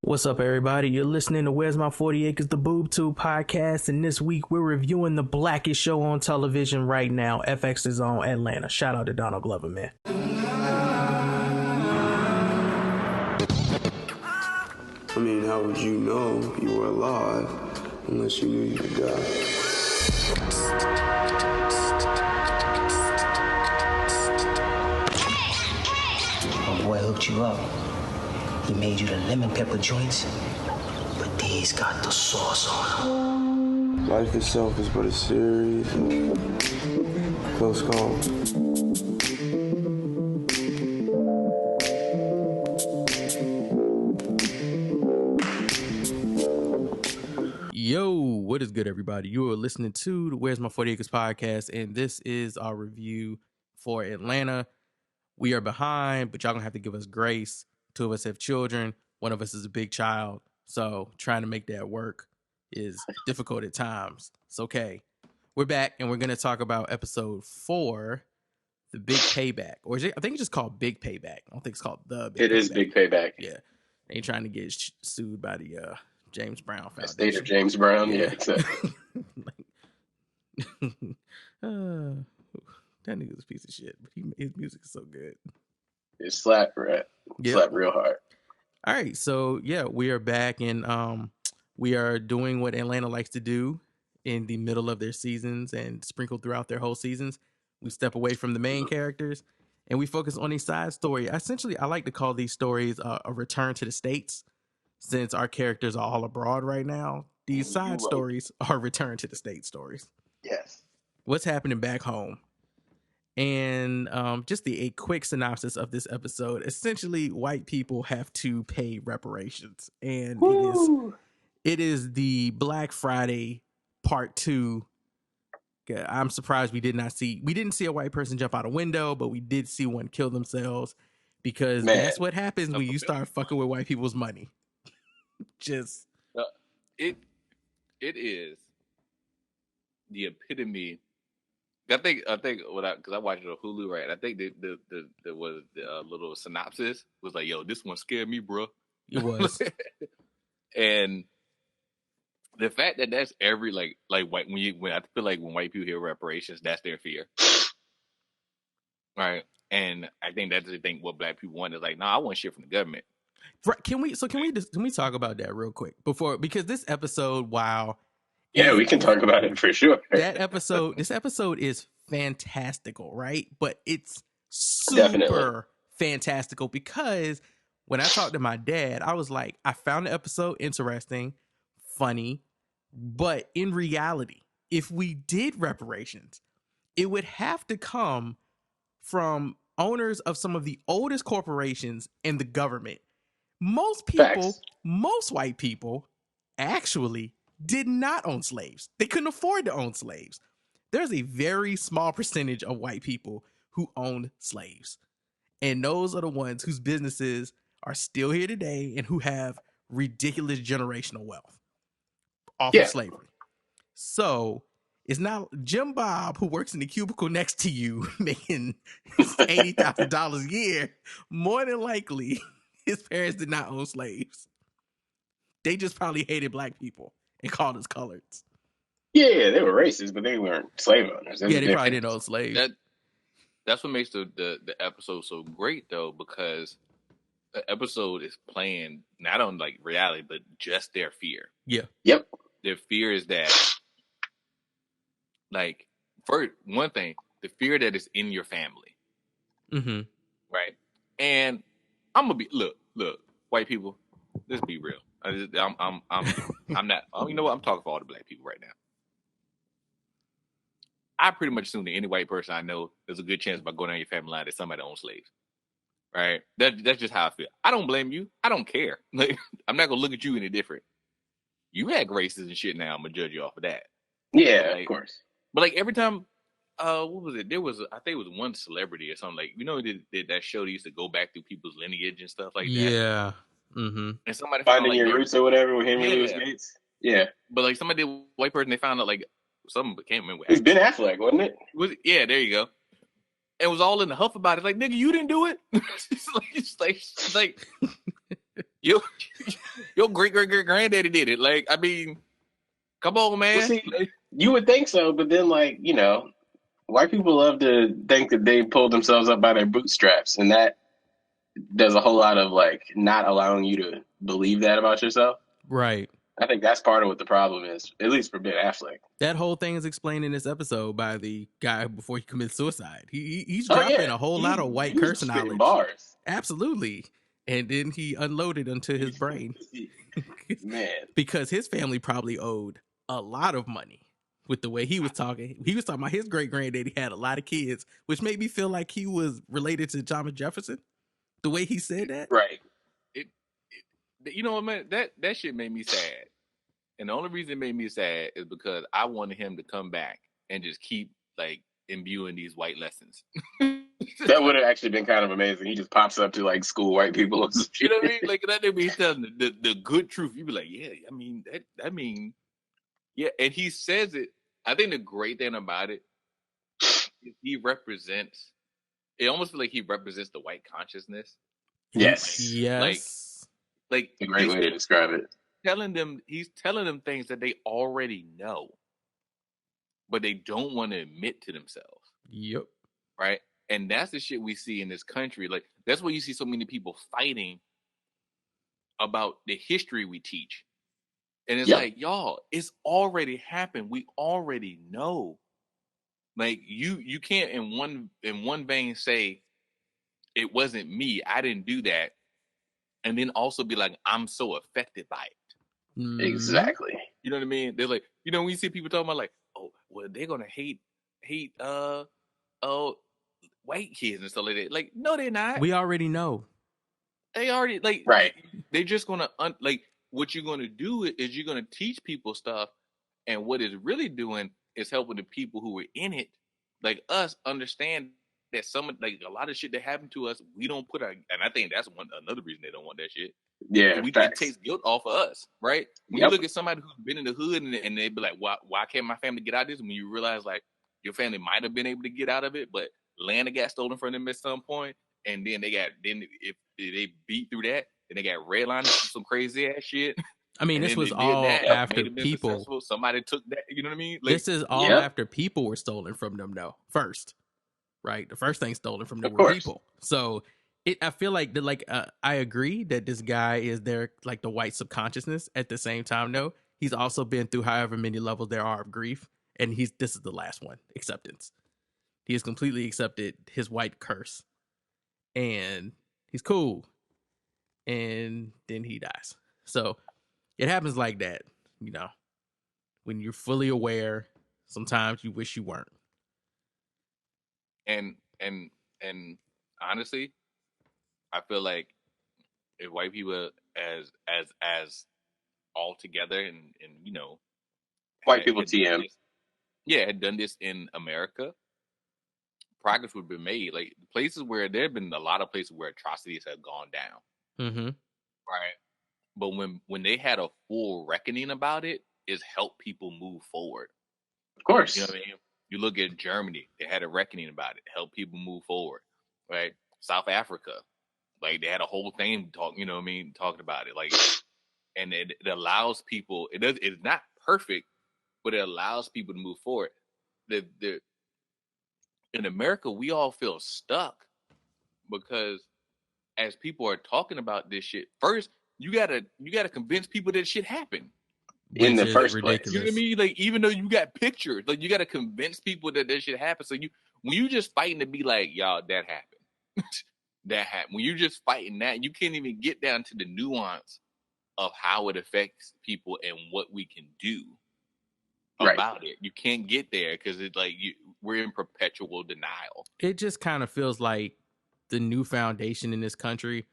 What's up, everybody? You're listening to Where's My 40 Acres, the Boob Tube podcast, and this week we're reviewing the blackest show on television right now. FX is on Atlanta. Shout out to Donald Glover, man. I mean, how would you know you were alive unless you knew you could die? My boy hooked you up. He made you the lemon pepper joints, but these got the sauce on them. Life itself is but a series of close calls. Yo, what is good, everybody? You are listening to the Where's My 40 Acres podcast, and this is our review for Atlanta. We are behind, but y'all gonna have to give us grace. Two of us have children. One of us is a big child. So trying to make that work is difficult at times. It's okay. We're back, and we're going to talk about episode 4, the Big Payback. Or is it, I think it's just called Big Payback. I don't think it's called the Big Payback. It is Big Payback. Yeah. They ain't trying to get sued by the James Brown Foundation. The state of James Brown, yeah. Exactly. That nigga's a piece of shit, but his music is so good. It slapped, right? Yep. Slapped real hard. All right, so yeah, we are back, and we are doing what Atlanta likes to do in the middle of their seasons and sprinkled throughout their whole seasons. We step away from the main characters, and we focus on a side story. Essentially, I like to call these stories a return to the States, since our characters are all abroad right now. These side stories are return to the States stories. Yes. What's happening back home? And just a quick synopsis of this episode. Essentially, white people have to pay reparations, and it is the Black Friday Part 2. I'm surprised we didn't see a white person jump out a window, but we did see one kill themselves, because that's what happens when you start fucking with white people's money. Just it is the epitome. I think because I watched it on Hulu, right? I think the little synopsis was like, "Yo, this one scared me, bro." It was, and the fact that that's every like white when I feel like when white people hear reparations, that's their fear, right? And I think that's the thing. What black people want is like, nah, I want shit from the government. Right? Can we talk about that real quick because this episode, wow. Yeah, we can talk about it for sure. This episode is fantastical, right? But it's super fantastical, because when I talked to my dad, I was like, I found the episode interesting, funny, but in reality, if we did reparations, it would have to come from owners of some of the oldest corporations in the government. Most white people actually did not own slaves. They couldn't afford to own slaves. There's a very small percentage of white people who owned slaves. And those are the ones whose businesses are still here today and who have ridiculous generational wealth off of slavery. So it's not Jim Bob, who works in the cubicle next to you making $80,000 a year. More than likely, his parents did not own slaves. They just probably hated black people and called us coloreds. Yeah, they were racist, but they weren't slave owners. They probably didn't own slaves. That's what makes the episode so great, though, because the episode is playing not on like reality, but just their fear. Yeah. Yep. Their fear is that, like, for one thing, the fear that is in your family. Mm-hmm. Right. And I'm gonna be look, white people. Let's be real. I'm not. You know what? I'm talking for all the black people right now. I pretty much assume that any white person I know, there's a good chance by going down your family line that somebody owns slaves. Right? That's just how I feel. I don't blame you. I don't care. Like, I'm not gonna look at you any different. You had races and shit. Now I'm gonna judge you off of that. Yeah, like, of course. But like every time, what was it? There was, I think it was one celebrity or something. Like, you know, that show that used to go back through people's lineage and stuff like that. Yeah. Mm-hmm. And somebody Finding found, your roots or whatever with Henry Louis Gates. Yeah. But like somebody, white person, they found out like something can't remember. It was Ben Affleck, wasn't it? Yeah, there you go. And was all in the huff about it. Like, nigga, you didn't do it. it's like you Your great-great-great-granddaddy did it. Like, I mean, come on, man. Well, see, you would think so, but then, like, white people love to think that they pulled themselves up by their bootstraps, and that does a whole lot of, like, not allowing you to believe that about yourself. Right. I think that's part of what the problem is, at least for Ben Affleck. That whole thing is explained in this episode by the guy before he commits suicide. He's dropping a whole lot of white curse knowledge. Bars. Absolutely. And then he unloaded onto his brain. Man. Because his family probably owed a lot of money with the way he was talking. He was talking about his great-granddaddy had a lot of kids, which made me feel like he was related to Thomas Jefferson. The way he said that. Right. You know what, man? That shit made me sad. And the only reason it made me sad is because I wanted him to come back and just keep, like, imbuing these white lessons. That would have actually been kind of amazing. He just pops up to, like, school white people. You know what I mean? Like, that nigga be telling the good truth. You be like, yeah, yeah. And he says it. I think the great thing about it is he represents, it almost feels like he represents the white consciousness. Yes. Yes. Like a great way to describe it. He's telling them things that they already know, but they don't want to admit to themselves. Yep. Right? And that's the shit we see in this country. Like, that's why you see so many people fighting about the history we teach. And it's like, y'all, it's already happened. We already know. Like, you can't in one vein say it wasn't me, I didn't do that, and then also be like, I'm so affected by it. Mm-hmm. Exactly. You know what I mean? They're like, when you see people talking about, like, oh, well, they're gonna hate white kids and stuff like that. Like, no, they're not. We already know. They already, like, right. They're just gonna like, what you're gonna do is you're gonna teach people stuff, and what it's really doing is helping the people who were in it, like us, understand that like a lot of shit that happened to us, we don't put and I think that's another reason they don't want that shit. Yeah, it takes guilt off of us, right? When you look at somebody who's been in the hood and they be like, why can't my family get out of this? When you realize, like, your family might have been able to get out of it, but land got stolen from them at some point, and then if they beat through that, then they got redlined for some crazy ass shit. I mean, this was all after people. Successful. Somebody took that. You know what I mean? Like, this is all after people were stolen from them, though. First, right? The first thing stolen from them were people. So I feel like I agree that this guy is there, like, the white subconsciousness. At the same time, though, he's also been through however many levels there are of grief, and this is the last one, acceptance. He has completely accepted his white curse, and he's cool. And then he dies. So it happens like that, when you're fully aware. Sometimes you wish you weren't. And honestly, I feel like if white people as all together and white people TM, had done this in America, progress would be made. Like, places where there have been a lot of places where atrocities have gone down. Mm-hmm. Right. But when they had a full reckoning about it, is help people move forward. Of course. You know what I mean? You look at Germany, they had a reckoning about it, help people move forward. Right? South Africa, like, they had a whole thing talking about it. Like, and it allows people, it's not perfect, but it allows people to move forward. In America, we all feel stuck because as people are talking about this shit, first you gotta convince people that shit happened in the first place. You know what I mean? Like, even though you got pictures, like, you gotta convince people that shit happened. So when you just fighting to be like, y'all, that happened, that happened. When you just fighting that, you can't even get down to the nuance of how it affects people and what we can do about it. You can't get there because it's like we're in perpetual denial. It just kind of feels like the new foundation in this country,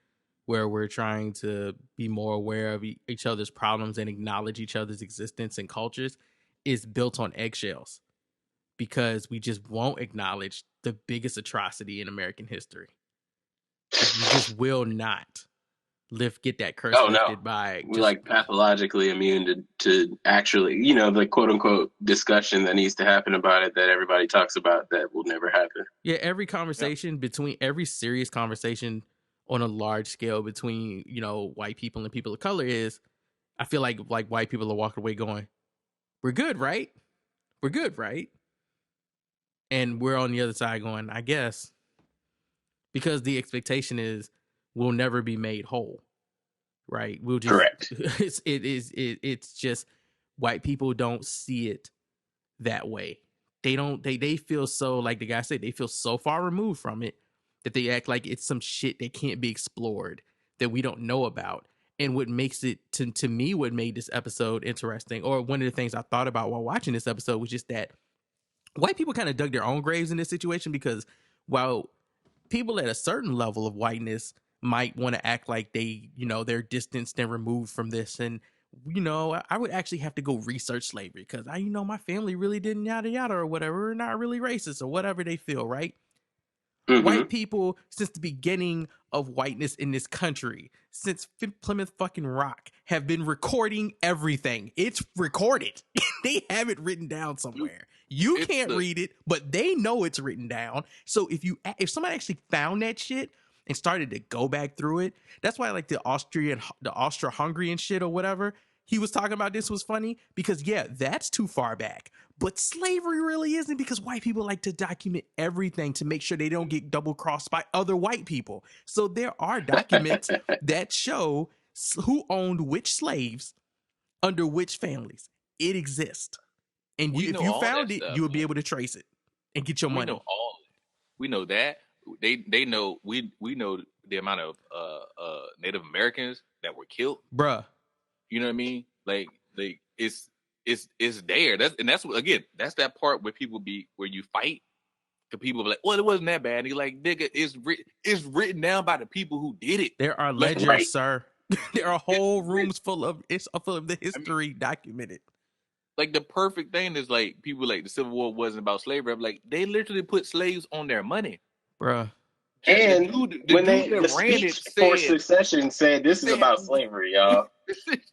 where we're trying to be more aware of each other's problems and acknowledge each other's existence and cultures, is built on eggshells, because we just won't acknowledge the biggest atrocity in American history. You just will not get that curse lifted by. We're like pathologically immune to actually, the quote unquote discussion that needs to happen about it, that everybody talks about, that will never happen. Yeah, every conversation every serious conversation on a large scale between, white people and people of color is I feel like white people are walking away going, we're good, right? We're good, right? And we're on the other side going, I guess, because the expectation is we'll never be made whole, right? We'll just, Correct. It's just white people don't see it that way. They feel so, like the guy said, they feel so far removed from it that they act like it's some shit that can't be explored, that we don't know about. And what makes it, to me, what made this episode interesting, or one of the things I thought about while watching this episode, was just that white people kind of dug their own graves in this situation, because while people at a certain level of whiteness might want to act like they're distanced and removed from this, and I would actually have to go research slavery because my family really didn't yada yada or whatever, we're not really racist or whatever they feel, right? Mm-hmm. White people, since the beginning of whiteness in this country, since Plymouth fucking Rock, have been recording everything. It's recorded. They have it written down somewhere. You can't read it, but they know it's written down. So if somebody actually found that shit and started to go back through it, that's why like the Austro-Hungarian shit or whatever he was talking about, this was funny, because that's too far back. But slavery really isn't, because white people like to document everything to make sure they don't get double crossed by other white people. So there are documents that show who owned which slaves under which families. It exists. And if you found it, you would be able to trace it and get your money. We know that. They know, we know the amount of Native Americans that were killed. Bruh. You know what I mean? Like it's there. That's that part where where you fight. The people be like, well, it wasn't that bad. And you're like, nigga, it's written down by the people who did it. There are ledgers, right, sir. There are whole rooms full of the history documented. Like the perfect thing is like people like the Civil War wasn't about slavery. I'm like, they literally put slaves on their money. Bruh. And the speech for secession said this is about slavery, y'all.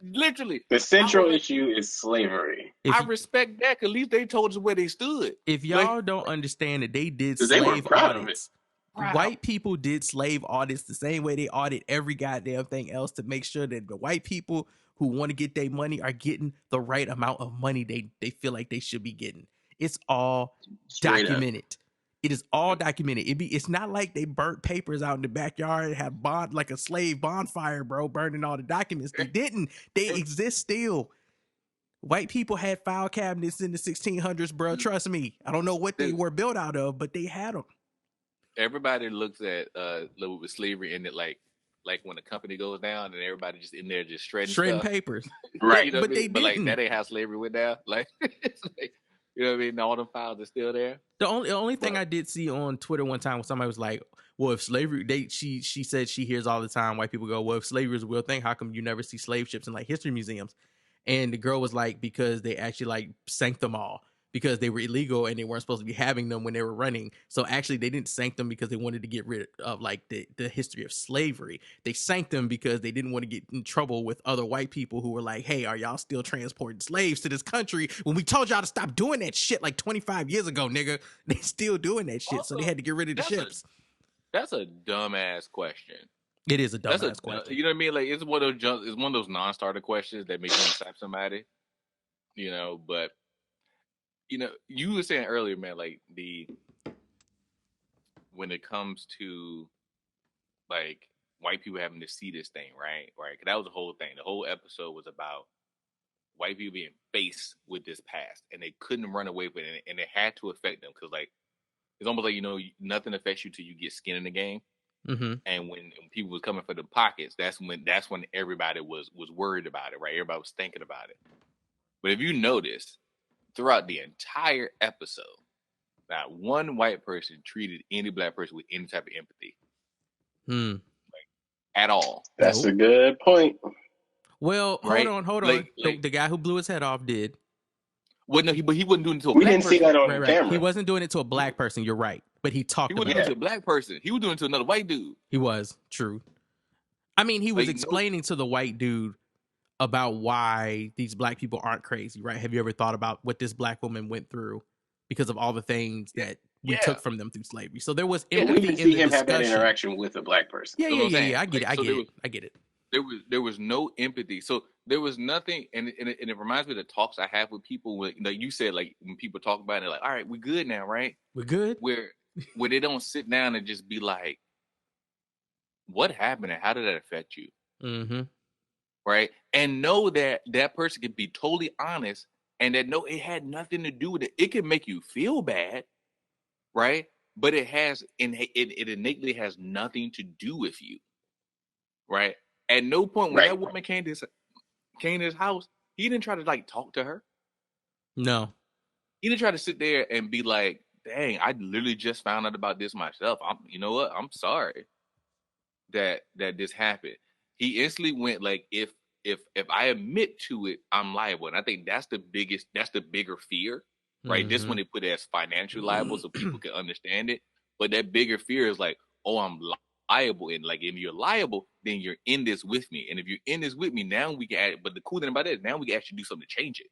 Literally. The central issue is slavery. I respect that, because at least they told us where they stood. If y'all don't understand that they did slave audits. White people did slave audits the same way they audit every goddamn thing else to make sure that the white people who want to get their money are getting the right amount of money they feel like they should be getting. It's all documented. It is all documented. It's not like they burnt papers out in the backyard and had like a slave bonfire, bro, burning all the documents. They didn't. They exist still. White people had file cabinets in the 1600s, bro. Trust me. I don't know what they were built out of, but they had them. Everybody looks at with slavery in it like when a company goes down and everybody just in there just shredding papers, right? But they didn't. But like that ain't how slavery went down. Like, it's like, you know what I mean? All the files are still there. The only thing I did see on Twitter one time when somebody was like, "Well, if slavery," she said she hears all the time white people go, "Well, if slavery is a real thing, how come you never see slave ships in like history museums?" And the girl was like, "Because they actually like sank them all." Because they were illegal and they weren't supposed to be having them when they were running. So actually they didn't sank them because they wanted to get rid of like the history of slavery. They sank them because they didn't want to get in trouble with other white people who were like, hey, are y'all still transporting slaves to this country when we told y'all to stop doing that shit like 25 years ago, nigga? They still doing that shit. Also, so they had to get rid of the ships. That's a dumbass question. It is a dumbass question. You know what I mean? Like it's one of those non-starter questions that make you slap somebody. You know, but you know, you were saying earlier, man, like when it comes to like white people having to see this thing, right? Right. 'Cause that was the whole thing. The whole episode was about white people being faced with this past and they couldn't run away with it. And it had to affect them. 'Cause like, it's almost like, you know, nothing affects you till you get skin in the game. Mm-hmm. And when people was coming for the pockets, that's when everybody was worried about it, right? Everybody was thinking about it. But if you notice, throughout the entire episode, not one white person treated any black person with any type of empathy. Like, at all. That's a good point. Well, right? hold on. The guy who blew his head off did. Well, no, but he wasn't doing it to a black person. We didn't see that on camera. He wasn't doing it to a black person. You're right. But he talked about it. He wasn't doing it to a black person. He was doing it to another white dude. He was. True. I mean, he was explaining to the white dude about why these black people aren't crazy, right? Have you ever thought about what this black woman went through because of all the things that we took from them through slavery. So there was I don't empathy even in see the him have that discussion. interaction with a black person. Yeah, You know what I'm saying? I get Like, it. I get it. There was no empathy. So there was nothing, and it reminds me of the talks I have with people. When, like you said, like when people talk about it, they're like, "All right, we're good now, right? We're good." Where they don't sit down and just be like, "What happened and how did that affect you?" Mm-hmm. Right? And know that that person can be totally honest, and that no, it had nothing to do with it. It can make you feel bad, right? But it innately has nothing to do with you, right? At no point when Right. that woman came to his house, he didn't try to like talk to her. No. He didn't try to sit there and be like, "Dang, I literally just found out about this myself. You know what? I'm sorry that this happened." He instantly went like, if I admit to it, I'm liable, and I think that's the bigger fear, right? This one they put it as financially liable so people can understand it, but that bigger fear is like, oh, I'm liable, and like if you're liable, then you're in this with me, and if you're in this with me, now we can. But the cool thing about it is now we can actually do something to change it.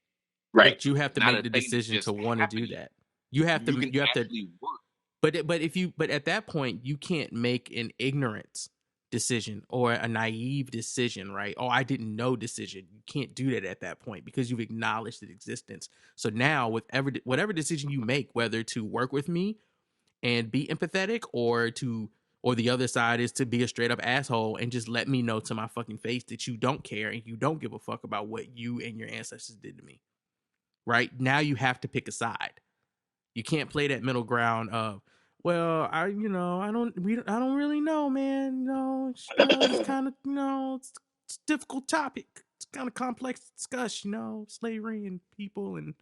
Right. But you have to Not make a the thing that's decision just to want to do happening. that. You have to. You can actually work. But at that point, you can't make an ignorance decision or a naive decision, right? Oh, I didn't know decision. You can't do that at that point because you've acknowledged its existence. So now, with whatever decision you make, whether to work with me and be empathetic, or the other side is to be a straight up asshole and just let me know to my fucking face that you don't care and you don't give a fuck about what you and your ancestors did to me. Right now, you have to pick a side. You can't play that middle ground of, well, I don't really know, man. It's kind of, it's a difficult topic. It's kind of complex to discuss, slavery and people and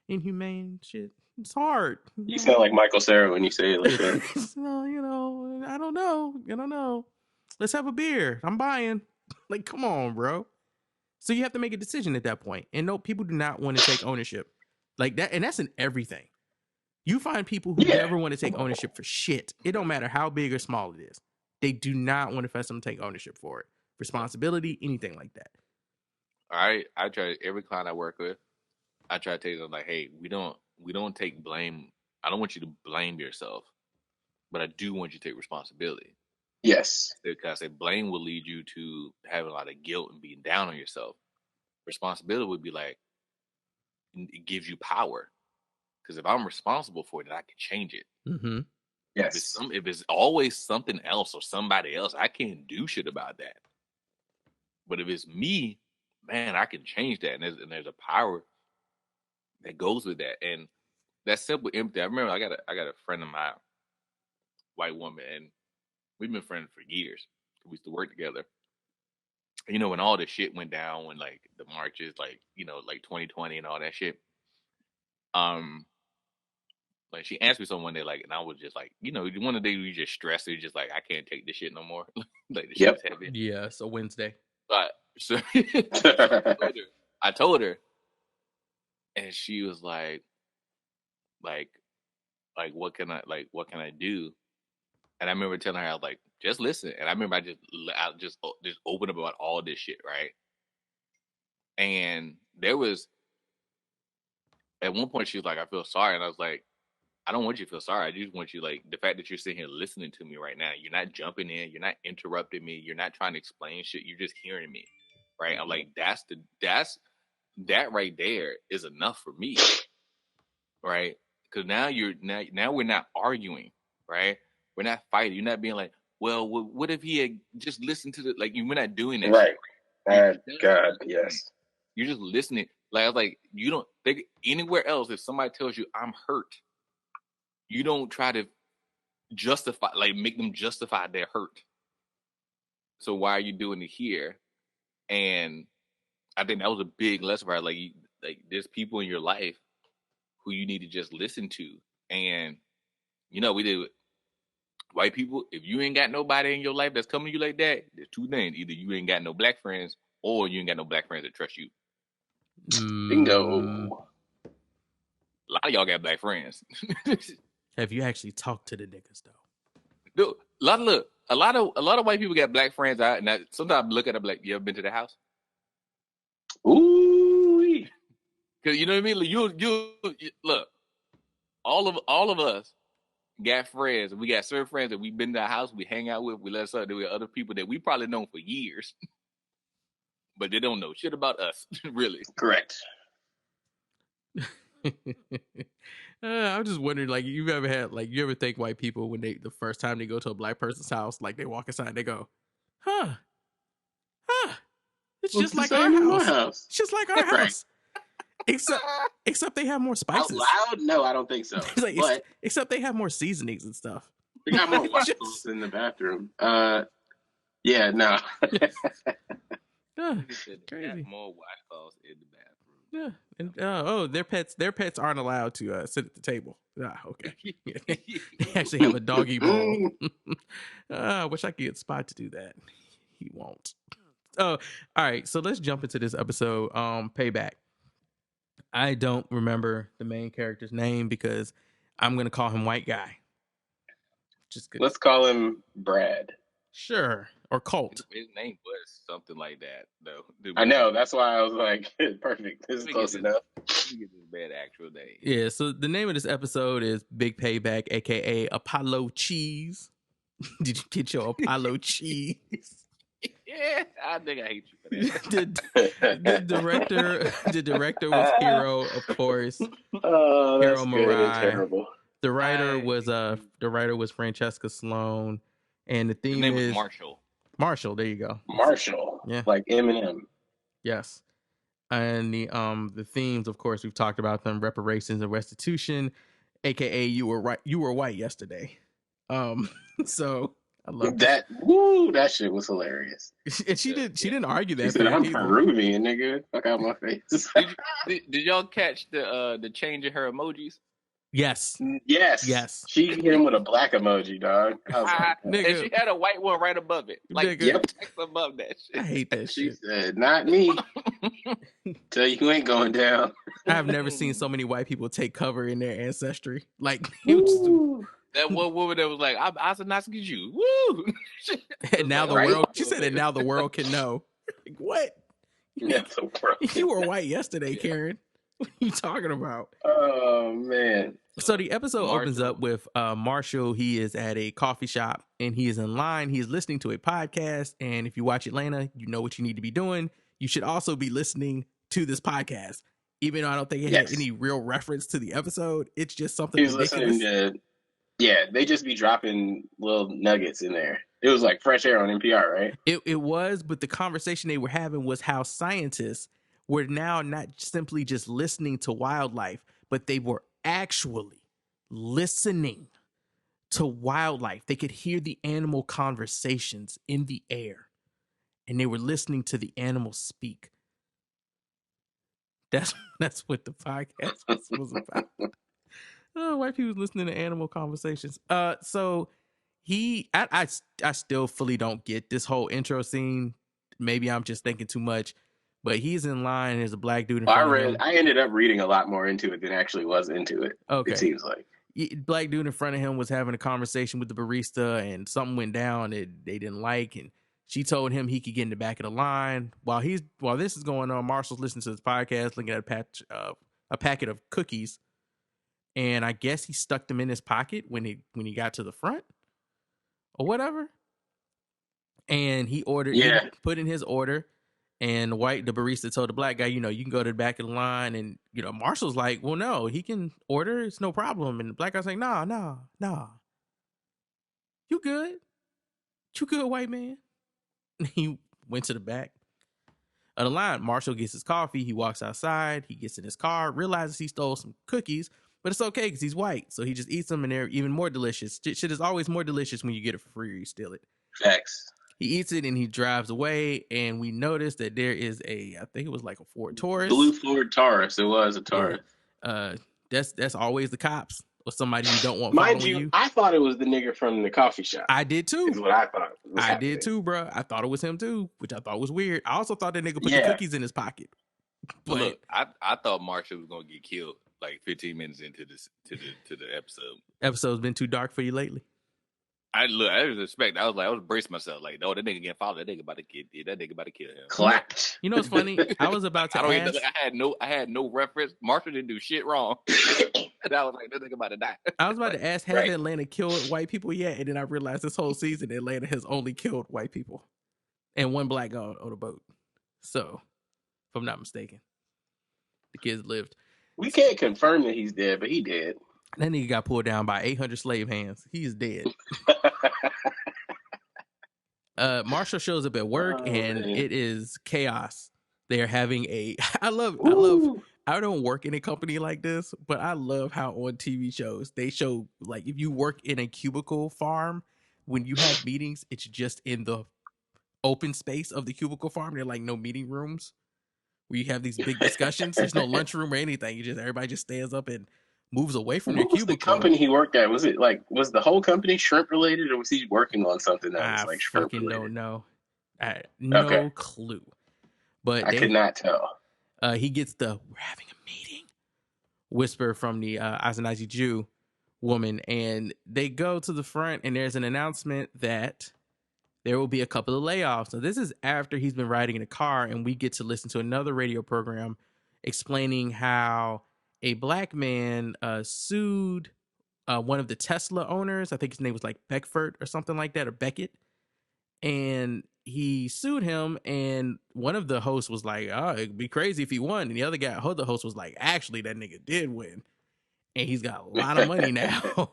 inhumane shit. It's hard. You sound like Michael Cera when you say it like that. No, I don't know. Let's have a beer. I'm buying. Like, come on, bro. So you have to make a decision at that point. And no, people do not want to take ownership like that. And that's in everything. You find people who never want to take ownership for shit. It don't matter how big or small it is. They do not want to fess them to take ownership for it. Responsibility, anything like that. I try every client I work with. I try to tell them like, hey, we don't take blame. I don't want you to blame yourself, but I do want you to take responsibility. Yes. Because blame will lead you to having a lot of guilt and being down on yourself. Responsibility would be like, it gives you power. Because if I'm responsible for it, then I can change it. Mm-hmm. Yes. If it's always something else or somebody else, I can't do shit about that. But if it's me, man, I can change that. And there's a power that goes with that. And that simple empathy. I remember I got a friend of mine, white woman, and we've been friends for years. We used to work together. When all this shit went down, when like the marches, like 2020 and all that shit. Like she asked me something one day, like, and I was just like, one of the days we just stressed. It just like I can't take this shit no more. Like the shit's heavy. Yeah, it's a Wednesday. But so I told her, and she was like, what can I do? And I remember telling her, I was like, just listen. And I remember I just opened up about all this shit, right? And there was at one point she was like, I feel sorry, and I was like, I don't want you to feel sorry. I just want you, like, the fact that you're sitting here listening to me right now. You're not jumping in. You're not interrupting me. You're not trying to explain shit. You're just hearing me, right? I'm like, that right there is enough for me, right? Because now we're not arguing, right? We're not fighting. You're not being like, well, what if he had just listened to we're not doing that. Right. God, yes. You're just listening. Like, I was like, you don't think anywhere else, if somebody tells you I'm hurt, you don't try to justify, like make them justify their hurt. So why are you doing it here? And I think that was a big lesson for her. Like there's people in your life who you need to just listen to. And we did white people. If you ain't got nobody in your life that's coming to you like that, there's two things: either you ain't got no black friends, or you ain't got no black friends that trust you. Bingo. A lot of y'all got black friends. Have you actually talked to the niggas though? Dude, a lot of white people got black friends out, and sometimes I look at them like, you ever been to the house? Ooh. Because you know what I mean. Like, you look, all of us got friends. We got certain friends that we've been to our house, we hang out with, we let us up with other people that we probably known for years, but they don't know shit about us, really. Correct. I'm just wondering, like, you ever think white people when the first time they go to a black person's house, like they walk inside, they go, huh, it's just like our house. It's just like our house. Except they have more spices. Out loud? No, I don't think so. Like, but except they have more seasonings and stuff. We got more washcloths in the bathroom. Yeah, no. Crazy. More washcloths in the bathroom. Yeah, and their pets aren't allowed to sit at the table. Okay. They actually have a doggy bowl. I wish I could get Spot to do that. He won't. Oh, all right. So let's jump into this episode. Payback. I don't remember the main character's name because I'm gonna call him White Guy. Just good. Let's call him Brad. Sure. Or Colt. His name was something like that, though. I know. That's why I was like, perfect. This is close enough. Let me get this bad actual name. Yeah, so the name of this episode is Big Payback, a.k.a. Apolo-Cheese. Did you get your Apolo-Cheese? Yeah, I think I hate you for that. The director was Hiro, of course. Oh, that's Hiro Murai. Terrible. The writer was Francesca Sloan, and the theme is Marshall. Marshall, there you go. Marshall. Yeah. Like Eminem. Yes. And the themes, of course, we've talked about them: reparations and restitution, aka you were white yesterday. So I love that. Woo, that shit was hilarious. And she didn't argue that. She said, I'm Peruvian, nigga. Fuck out my face. Did y'all catch the change in her emojis? Yes. She hit him with a black emoji, dog. I was like, and she had a white one right above it. Like, above that shit. I hate that she shit. She said, not me. Tell you ain't going down. I have never seen so many white people take cover in their ancestry. Like, that one woman that was like, I was not as you. Woo! And now the world, she said, and now the world can know. Like, what? You were white yesterday, Karen. What are you talking about? Oh, man. So the episode opens up with Marshall. He is at a coffee shop and he is in line. He is listening to a podcast. And if you watch Atlanta, you know what you need to be doing. You should also be listening to this podcast. Even though I don't think it had any real reference to the episode, it's just something He's listening to, they just be dropping little nuggets in there. It was like fresh air on NPR, right? It was, but the conversation they were having was how scientists were now not simply just listening to wildlife, but they were actually listening to wildlife. They could hear the animal conversations in the air, and they were listening to the animals speak. That's what the podcast was about. White people listening to animal conversations. So I still fully don't get this whole intro scene. Maybe I'm just thinking too much. But he's in line. And there's a black dude in front of him. I ended up reading a lot more into it than actually was into it. Okay. It seems like. Black dude in front of him was having a conversation with the barista, and something went down that they didn't like, and she told him he could get in the back of the line. While this is going on, Marshall's listening to his podcast, looking at a packet of cookies, and I guess he stuck them in his pocket when he got to the front or whatever. And he ordered, he put in his order. And the barista told the black guy, you can go to the back of the line. And, Marshall's like, well, no, he can order. It's no problem. And the black guy's like, nah. You good? You good, white man? And he went to the back of the line. Marshall gets his coffee. He walks outside. He gets in his car, realizes he stole some cookies, but it's okay because he's white. So he just eats them and they're even more delicious. Shit is always more delicious when you get it for free or you steal it. Facts. He eats it and he drives away, and we notice that there is I think it was like a Ford Taurus. Blue Ford Taurus. It was a Taurus. Yeah. That's always the cops or somebody you don't want Mind following you. I thought it was the nigga from the coffee shop. I did too. Is what I thought. I did too, bro. I thought it was him too, which I thought was weird. I also thought that nigga put the cookies in his pocket. But look, I thought Marshall was gonna get killed like 15 minutes into the episode. Episode's been too dark for you lately. I was expecting. I was bracing myself like, no, that nigga getting followed. That nigga about to kill him. Clapped. You know what's funny? I was about to ask. I had no reference. Marshall didn't do shit wrong. And I was like, this nigga about to die. I was about to ask, has Right. Atlanta killed white people yet? And then I realized this whole season, Atlanta has only killed white people and one black guy on a boat. So, if I'm not mistaken, the kids lived. We can't confirm that he's dead, but he did. That nigga got pulled down by 800 slave hands. He is dead. Marshall shows up at work and it is chaos. They're having a I don't work in a company like this, but I love how on TV shows they show, like, if you work in a cubicle farm, when you have meetings, it's just in the open space of the cubicle farm. They're like no meeting rooms where you have these big discussions. There's no lunchroom or anything. You just, everybody just stands up and moves away from their What was cubicle. the company he worked at? Was it like, was the whole company shrimp related, or was he working on something that was like shrimp related? I fucking don't know. No clue. But I could not tell. He gets the "we're having a meeting" whisper from the Ashkenazi Jew woman, and they go to the front, and there's an announcement that there will be a couple of layoffs. So this is after he's been riding in a car, and we get to listen to another radio program explaining how a black man sued one of the Tesla owners. I think his name was like Beckford or something like that, or Beckett. And he sued him, and one of the hosts was like, "Oh, it'd be crazy if he won." And the other host was like, "Actually, that nigga did win, and he's got a lot of money now."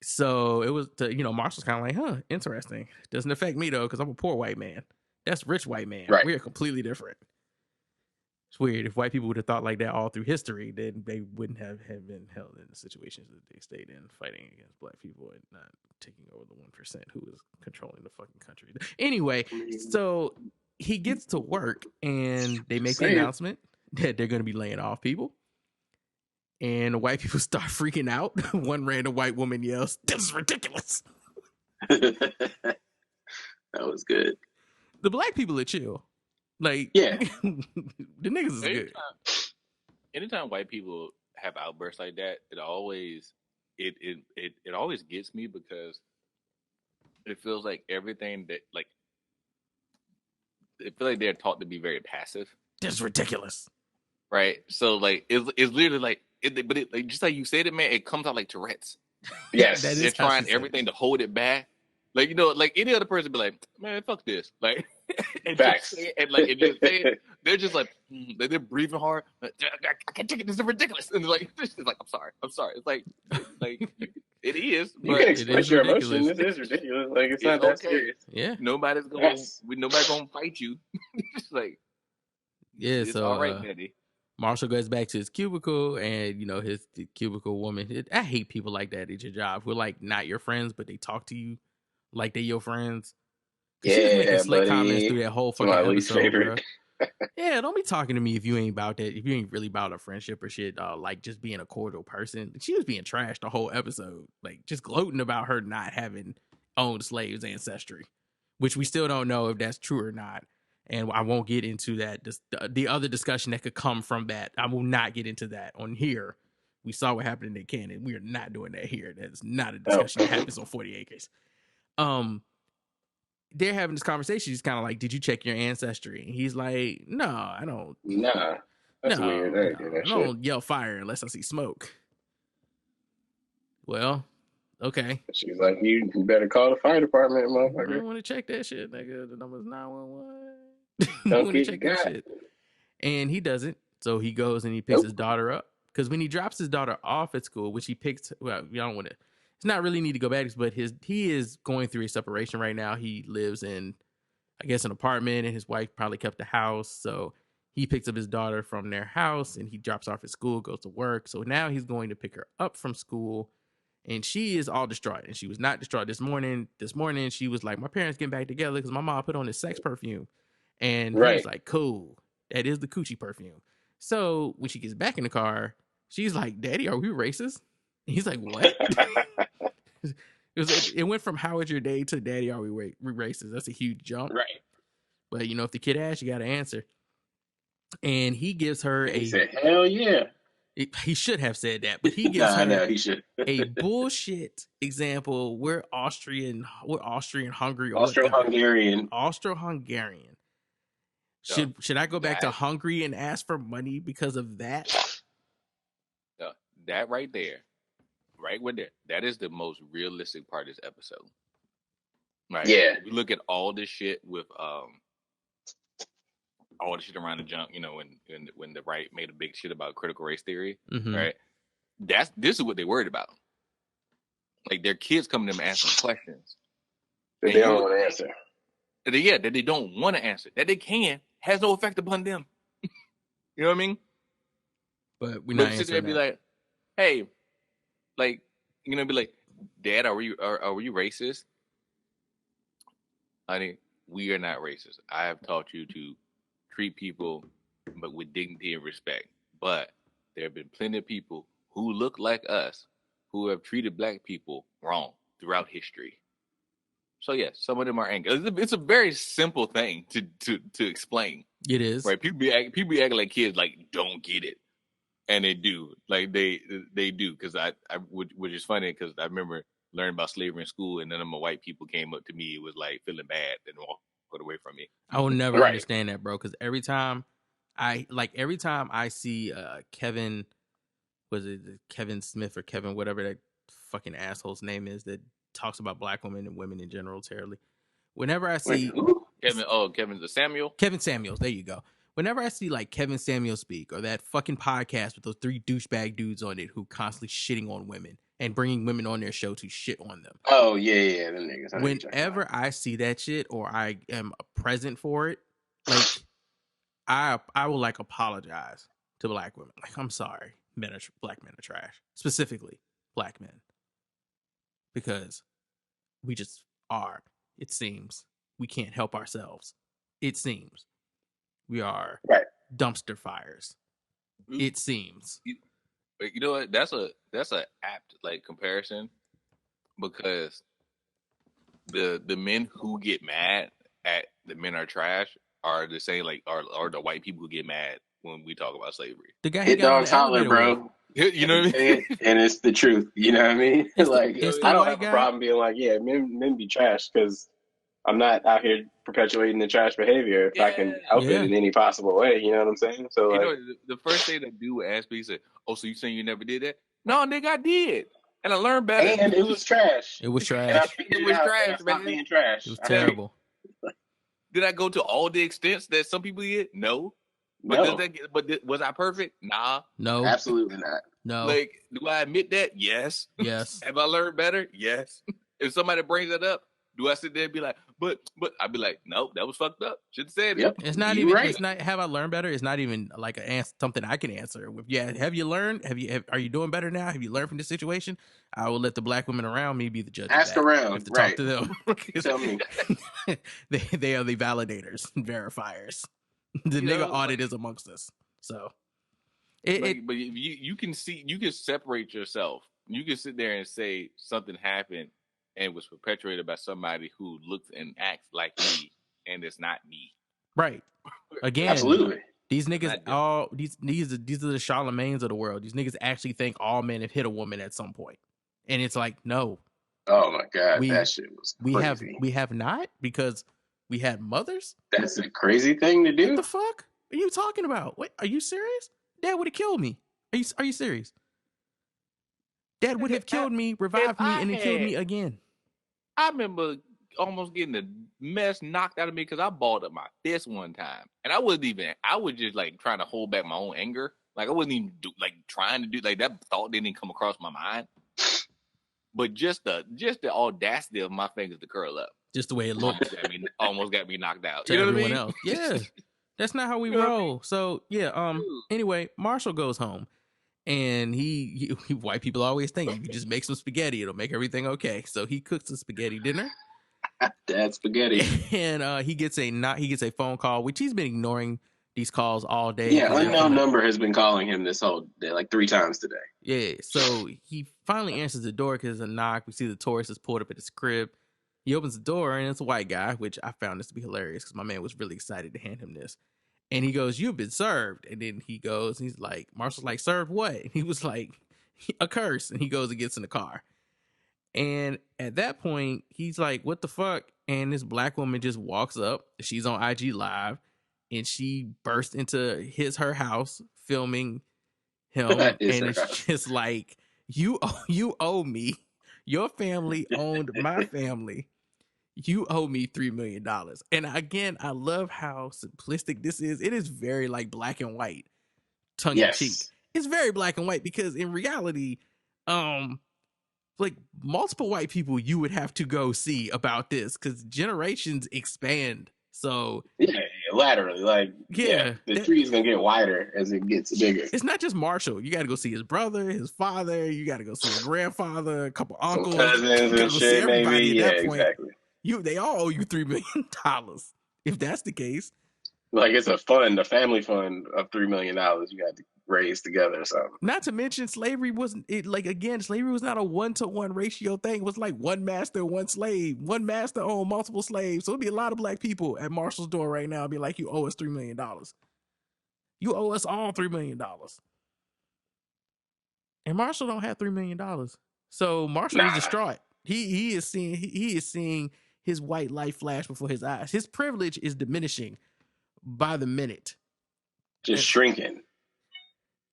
So it was, Marshall's kind of like, "Huh, interesting. Doesn't affect me though, because I'm a poor white man. That's rich white man. Right. We are completely different." It's weird. If white people would have thought like that all through history, then they wouldn't have been held in the situations that they stayed in, fighting against black people and not taking over the 1% who is controlling the fucking country. Anyway, so he gets to work and they make the announcement that they're going to be laying off people. And the white people start freaking out. One random white woman yells, "This is ridiculous." That was good. The black people are chill. Like, yeah, the niggas is good. Anytime white people have outbursts like that, it always gets me, because it feels like everything that, like, it feels like they're taught to be very passive. This is ridiculous, right? So like it's literally like like, just like you said it, man. It comes out like Tourette's. Yes, they're trying everything to hold it back. Like, like any other person be like, "Man, fuck this," like, and facts, they're just like, they're breathing hard. I can't take it. This is ridiculous. And they're like, it's like, I'm sorry. It's like it is. You can express your emotion. This is ridiculous. Like, it's not that serious. Yeah, nobody's gonna fight you. Like, yeah. It's so all right, Betty. Marshall goes back to his cubicle, and his cubicle woman. I hate people like that at your job who are like not your friends, but they talk to you like they your friends. Yeah, she was making slick buddy. comments through that whole fucking episode, bro. Yeah, don't be talking to me if you ain't about that. If you ain't really about a friendship or shit, like just being a cordial person. She was being trashed the whole episode, like just gloating about her not having owned slaves ancestry, which we still don't know if that's true or not. And I won't get into that. The other discussion that could come from that, I will not get into that on here. We saw what happened in the canon. We are not doing that here. That's not a discussion that happens on 40 Acres. They're having this conversation. He's kind of like, "Did you check your ancestry?" And he's like, "No, I don't." Nah, that's weird. I don't yell fire unless I see smoke. Well, okay. She's like, "You better call the fire department, motherfucker." I want to check that shit, nigga. The number's 911. Don't get check that shit. And he doesn't. So he goes and he picks his daughter up. Because when he drops his daughter off at school, which he picks, well, you don't want to. It's not really need to go back, but he is going through a separation right now. He lives in, I guess, an apartment, and his wife probably kept the house. So he picks up his daughter from their house, and he drops off at school, goes to work. So now he's going to pick her up from school, and she is all distraught. And she was not distraught this morning. This morning, she was like, "My parents getting back together because my mom put on this sex perfume." And he was like, "Cool, that is the coochie perfume." So when she gets back in the car, she's like, "Daddy, are we racist?" And he's like, "What?" It went from "How was your day?" to "Daddy, are we racist?" That's a huge jump, right? But if the kid asks, you got to answer. And he gives her he said, "Hell yeah." He should have said that, but he gives her he should. a bullshit example. We're Austrian, Hungary, Austro-Hungarian. Should I go back to Hungary and ask for money because of that? No. that right there, that is the most realistic part of this episode. Right. Yeah. If you look at all this shit with all the shit around the junk, when the right made a big shit about critical race theory, right? This is what they worried about. Like their kids coming to them asking questions That they don't want to answer. That they don't want to answer. That they can has no effect upon them. You know what I mean? But we not sit there and be like, hey, like, be like, Dad, are you racist? Honey, we are not racist. I have taught you to treat people but with dignity and respect. But there have been plenty of people who look like us who have treated black people wrong throughout history. So yes, some of them are angry. It's a very simple thing to explain. It is. Right? People be acting like kids like don't get it. And they do. Like they do. Because which is funny because I remember learning about slavery in school and none of my white people came up to me. It was like feeling bad and walked away from me. I will never understand that, bro. Because every time I see Kevin, was it Kevin Smith or Kevin, whatever that fucking asshole's name is that talks about black women and women in general terribly. Whenever I see Kevin Samuel? Kevin Samuels, there you go. Whenever I see like Kevin Samuels speak or that fucking podcast with those 3 douchebag dudes on it who constantly shitting on women and bringing women on their show to shit on them. Oh, yeah, them niggas. Whenever I see that shit or I am present for it, like I will like apologize to black women. Like, I'm sorry, black men are trash. Specifically, black men. Because we just are. It seems. We can't help ourselves. It seems. We are dumpster fires. It seems. You know what? That's a apt like comparison because the men who get mad at the men are trash are the same are the white people who get mad when we talk about slavery. The guy Hit dogs holler, bro. You know what I mean? And it's the truth. You know what I mean? It's I don't have a problem being like, yeah, men be trash because I'm not out here perpetuating the trash behavior if I can help it in any possible way. You know what I'm saying? So the first thing that dude asked me, he said, "Oh, so you saying you never did that?" No, nigga, I did, and I learned better. And it was trash. It was trash. It was trash, man. Being trash. It was terrible. Did I go to all the extents that some people did? No. But was I perfect? Nah. No. Absolutely not. No. Like, do I admit that? Yes. Yes. Have I learned better? Yes. If somebody brings that up, do I sit there and be like, but I'd be like, no, that was fucked up. Should have said it. Yep. It's not even. Right. It's not. Have I learned better? It's not even like something I can answer. Have you learned? Are you doing better now? Have you learned from this situation? I will let the black women around me be the judge. Ask around. I have to talk to them. Tell me. they are the validators, verifiers. The nigga audit is amongst us. So, but you can see, you can separate yourself. You can sit there and say something happened and was perpetuated by somebody who looks and acts like me, and it's not me. Right. Again, absolutely. These niggas, these are the Charlemagnes of the world. These niggas actually think all men have hit a woman at some point, and it's like, no. Oh my god, that shit was crazy. We have not, because we had mothers. That's a crazy thing to do. What the fuck are you talking about? Wait, are you serious? Dad would have killed me. Are you serious? Dad would have killed me, revived me, and then killed me again. I remember almost getting the mess knocked out of me because I balled up my fist one time, and I was just like trying to hold back my own anger. Like I wasn't even trying to do like that. Thought didn't even come across my mind. But just the audacity of my fingers to curl up, just the way it looked, almost got me knocked out. To everyone else, yeah, that's not how we roll. So yeah, anyway, Marshall goes home, and he white people always think you can just make some spaghetti, it'll make everything okay. So he cooks a spaghetti dinner. Dad's spaghetti, and he gets a phone call, which he's been ignoring these calls all day. Yeah, unknown number has been calling him this whole day, like 3 times today. Yeah, so he finally answers the door because it's a knock. We see the Taurus is pulled up at his crib. He opens the door, and it's a white guy, which I found this to be hilarious because my man was really excited to hand him this. And he goes, "You've been served." And then he goes, he's like, Marshall's like, "Served what?" And he was like, "A curse." And he goes and gets in the car. And at that point, he's like, "What the fuck?" And this black woman just walks up. She's on IG Live. And she burst into her house, filming him, It's and rough. it's just like you owe me. Your family owned my family. You owe me $3 million. And again, I love how simplistic this is. It is very like black and white, tongue in cheek. Yes. It's very black and white because in reality, like multiple white people you would have to go see about this because generations expand. So yeah, laterally, like the tree is gonna get wider as it gets bigger. It's not just Marshall. You got to go see his brother, his father. You got to go see his grandfather, a couple uncles. Some cousins you gotta and go shit, see everybody maybe. at that Yeah, point. exactly. They all owe you $3 million. If that's the case, like it's a family fund of $3 million you got to raise together or something. Not to mention slavery wasn't it like again, slavery was not a 1-to-1 ratio thing. It was like one master, one slave. One master owned multiple slaves. So it'd be a lot of black people at Marshall's door right now be like, you owe us $3 million. You owe us all $3 million. And Marshall don't have $3 million. So Marshall is distraught. He is seeing his white life flash before his eyes. His privilege is diminishing by the minute. Just shrinking.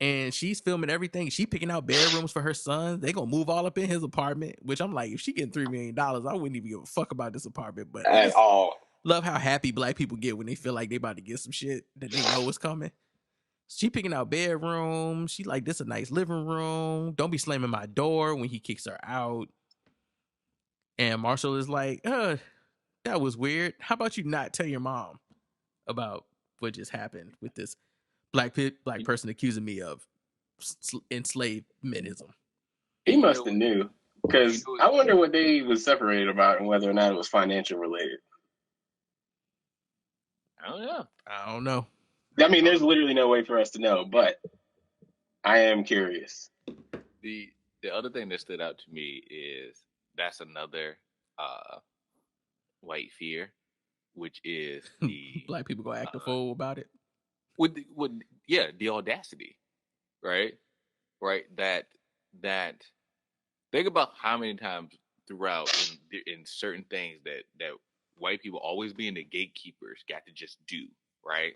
And she's filming everything. She picking out bedrooms for her son. They gonna move all up in his apartment, which I'm like, if she getting $3 million, I wouldn't even give a fuck about this apartment. But at all. Love how happy black people get when they feel like they about to get some shit that they know is coming. She picking out bedrooms. She like, this a nice living room. Don't be slamming my door when he kicks her out. And Marshall is like, that was weird. How about you not tell your mom about what just happened with this black person accusing me of enslavementism? He must have knew. Because I wonder what they was separated about and whether or not it was financial related. I don't know. I mean, there's literally no way for us to know, but I am curious. The other thing that stood out to me is that's another white fear, which is the black people gonna act a fool about it. With the audacity, right? That think about how many times throughout in certain things that white people always being the gatekeepers got to just do, right?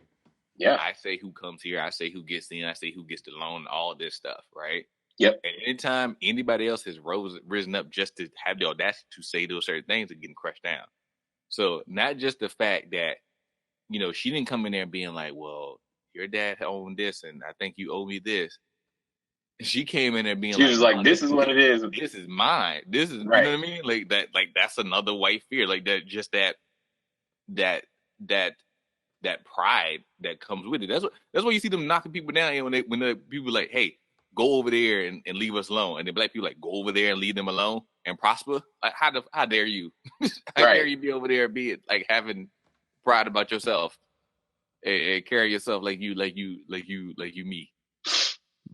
Yeah. I say who comes here, I say who gets in, I say who gets the loan, all this stuff, right? Yep. And anytime anybody else has risen up just to have the audacity to say those certain things, are getting crushed down. So not just the fact that, she didn't come in there being like, well, your dad owned this and I think you owe me this. She came in there being she was like, this is what it is. This is mine. This is, right. You know what I mean? Like that, that's another white fear. Like that, just that pride that comes with it. That's why you see them knocking people down when the people like, hey, go over there and leave us alone. And the black people like, go over there and leave them alone and prosper. Like, how dare you? How dare you be over there and be like having pride about yourself and carry yourself like you me.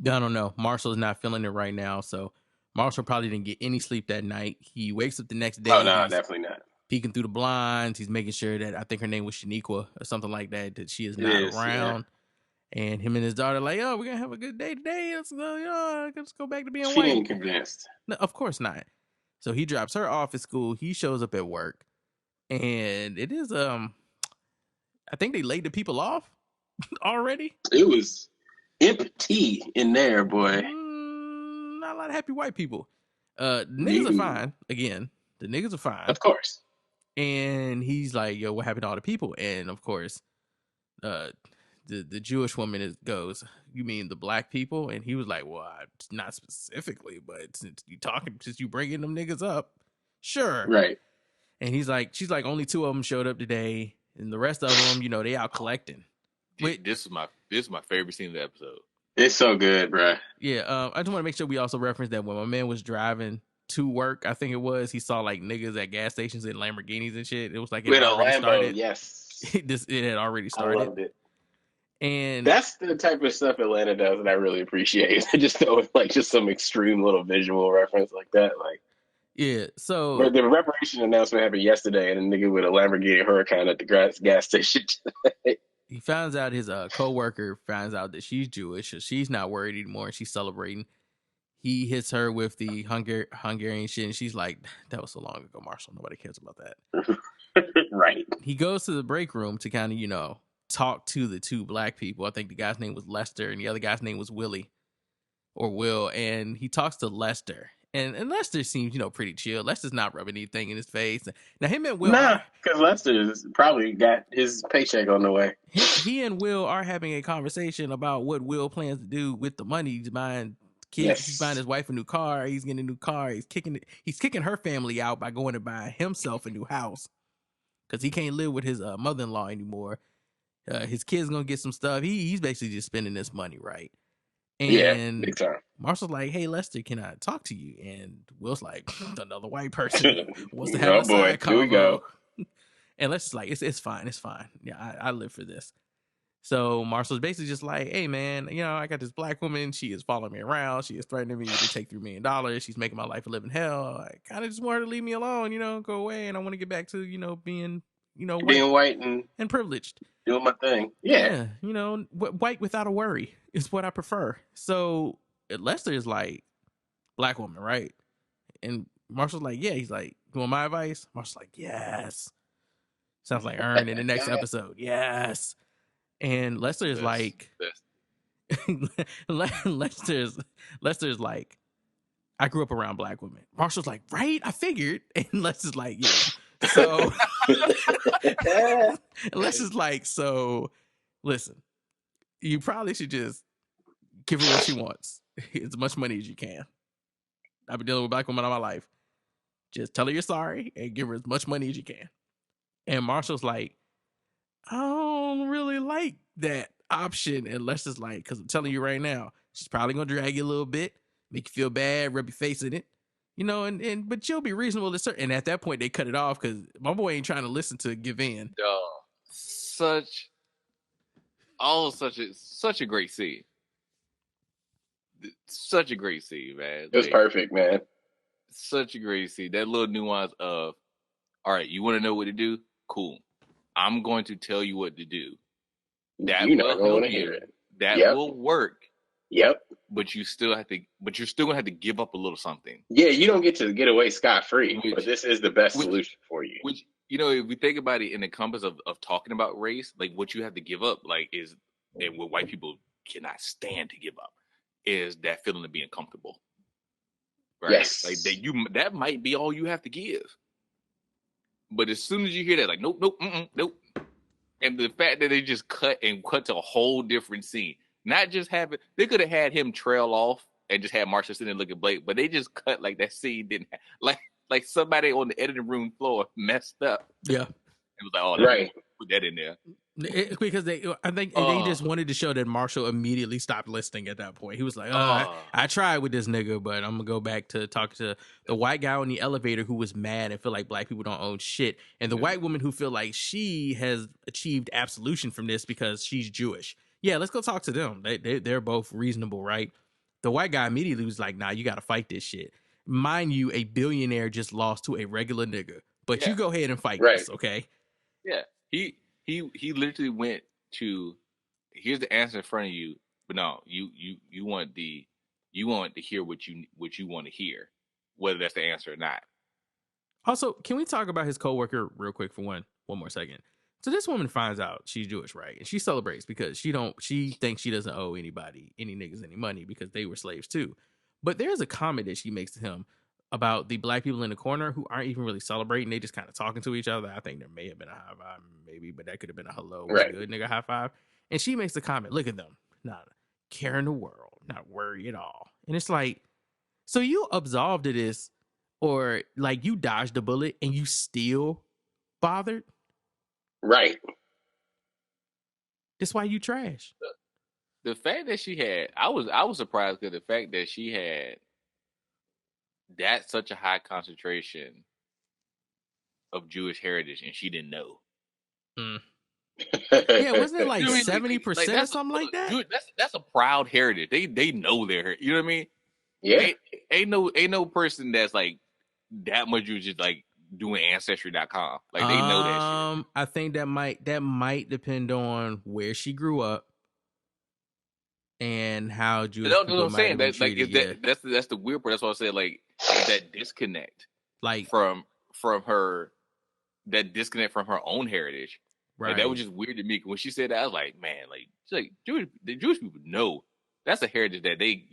I don't know. Marshall's not feeling it right now, so Marshall probably didn't get any sleep that night. He wakes up the next day. Oh no, definitely not. Peeking through the blinds. He's making sure that, I think her name was Shaniqua or something like that she is not around. Yeah. And him and his daughter like, oh, we're gonna have a good day today. Let's go back to being white. She ain't convinced. No, of course not. So he drops her off at school. He shows up at work, and it is I think they laid the people off already. It was empty in there, boy. Not a lot of happy white people. Niggas are fine. Again, the niggas are fine. Of course. And he's like, yo, what happened to all the people? And of course, the Jewish woman goes, you mean the black people? And he was like, well, not specifically, but since you bringing them niggas up, sure. Right. And she's like, only 2 of them showed up today, and the rest of them, they out collecting. This is my favorite scene of the episode. It's so good, bro. Yeah, I just want to make sure we also reference that when my man was driving to work, I think it was, he saw like niggas at gas stations in Lamborghinis and shit. It was like it had already started. Yes. It had already started. I loved it. And that's the type of stuff Atlanta does that I really appreciate. I just know it's like just some extreme little visual reference like that. Like, yeah, so the reparation announcement happened yesterday, and a nigga with a Lamborghini Huracan at the gas station. He finds out his co-worker finds out that she's Jewish, so she's not worried anymore, and she's celebrating. He hits her with the Hungarian shit, and she's like, that was so long ago, Marshall. Nobody cares about that. Right. He goes to the break room to kind of, talk to the 2 black people. I think the guy's name was Lester, and the other guy's name was Willie. or Will, and he talks to Lester. And Lester seems, pretty chill. Lester's not rubbing anything in his face. Now, him and Will Nah, are because Lester's probably got his paycheck on the way. he and Will are having a conversation about what Will plans to do with the money. He's buying kids. He's buying his wife a new car. He's getting a new car. He's kicking her family out by going to buy himself a new house because he can't live with his mother-in-law anymore. His kid's gonna get some stuff. He's basically just spending this money, right? And big time. Marshall's like, "Hey, Lester, can I talk to you?" And Will's like, "Another white person wants to have Oh a boy, side here we go. convo." And Lester's like, "It's fine. Yeah, I live for this." So Marshall's basically just like, "Hey, man, I got this black woman. She is following me around. She is threatening me to take $3 million. She's making my life a living hell. I kind of just want her to leave me alone, go away. And I want to get back to, being, Being white and privileged. Doing my thing. Yeah. White without a worry is what I prefer." So Lester is like, "Black woman, right?" And Marshall's like, "Yeah." He's like, "You want my advice?" Marshall's like, "Yes." Sounds like Earn in the next episode. Yes. And Lester is like, Lester's like, "I grew up around black women." Marshall's like, "Right? I figured." And Lester's like, "Yeah." So Lester's like, "So listen, you probably should just give her what she wants, as much money as you can. I've been dealing with black women all my life. Just tell her you're sorry and give her as much money as you can." And Marshall's like, "I don't really like that option." And Lester's like, "Because I'm telling you right now, she's probably gonna drag you a little bit, make you feel bad, rub your face in it, but you'll be reasonable to certain." And at that point, they cut it off because my boy ain't trying to listen to give in. Such a great scene. Such a great scene, man. It was perfect, man. Such a great scene. That little nuance of, all right, you want to know what to do? Cool. I'm going to tell you what to do. That You're will not gonna want to hear you. it. That will work. Yep. But you're still gonna have to give up a little something. Yeah, you don't get to get away scot-free, but this is the best solution for you. Which, if we think about it in the compass of talking about race, like what you have to give up, like is, and what white people cannot stand to give up, is that feeling of being comfortable. Right? Yes. Like that might be all you have to give. But as soon as you hear that, like, nope, nope. And the fact that they just cut to a whole different scene. Not just have it, they could have had him trail off and just had Marshall sitting there looking at Blake, but they just cut like that scene didn't like somebody on the editing room floor messed up. Yeah. It was like, oh, right. Put that in there. Because they just wanted to show that Marshall immediately stopped listening at that point. He was like, I tried with this nigga, but I'm gonna go back to talk to the white guy on the elevator who was mad and feel like black people don't own shit, and the white woman who feel like she has achieved absolution from this because she's Jewish. Yeah, let's go talk to them. They're both reasonable, right? The white guy immediately was like, "Nah, you got to fight this shit." Mind you, a billionaire just lost to a regular nigga, but you go ahead and fight this, okay? Yeah, he literally went to, here's the answer in front of you, but no, you want to hear what you want to hear, whether that's the answer or not. Also, can we talk about his coworker real quick for one more second? So this woman finds out she's Jewish, right? And she celebrates because she thinks she doesn't owe any niggas any money because they were slaves too. But there's a comment that she makes to him about the black people in the corner who aren't even really celebrating. They just kind of talking to each other. I think there may have been a high five, maybe, but that could have been a hello, right. Good nigga high five. And she makes the comment, look at them, not caring the world, not worry at all. And it's like, so you absolved of this, or like you dodged a bullet and you still bothered? Right. That's why you trash. The fact that she had, I was surprised because the fact that she had such a high concentration of Jewish heritage and she didn't know. Yeah, wasn't it like 70% or something like that? That's a proud heritage. They know their heritage. You know what I mean? Yeah. Ain't no person that's like that much Jewish just like doing ancestry.com. Like they know that shit. I think that might depend on where she grew up and how Jewish people might have been treated. That's the weird part. That's why I said like that disconnect, like from her, that disconnect from her own heritage. Right. Like, that was just weird to me. When she said that, I was like, man, like, she's like the Jewish people know that's a heritage that they,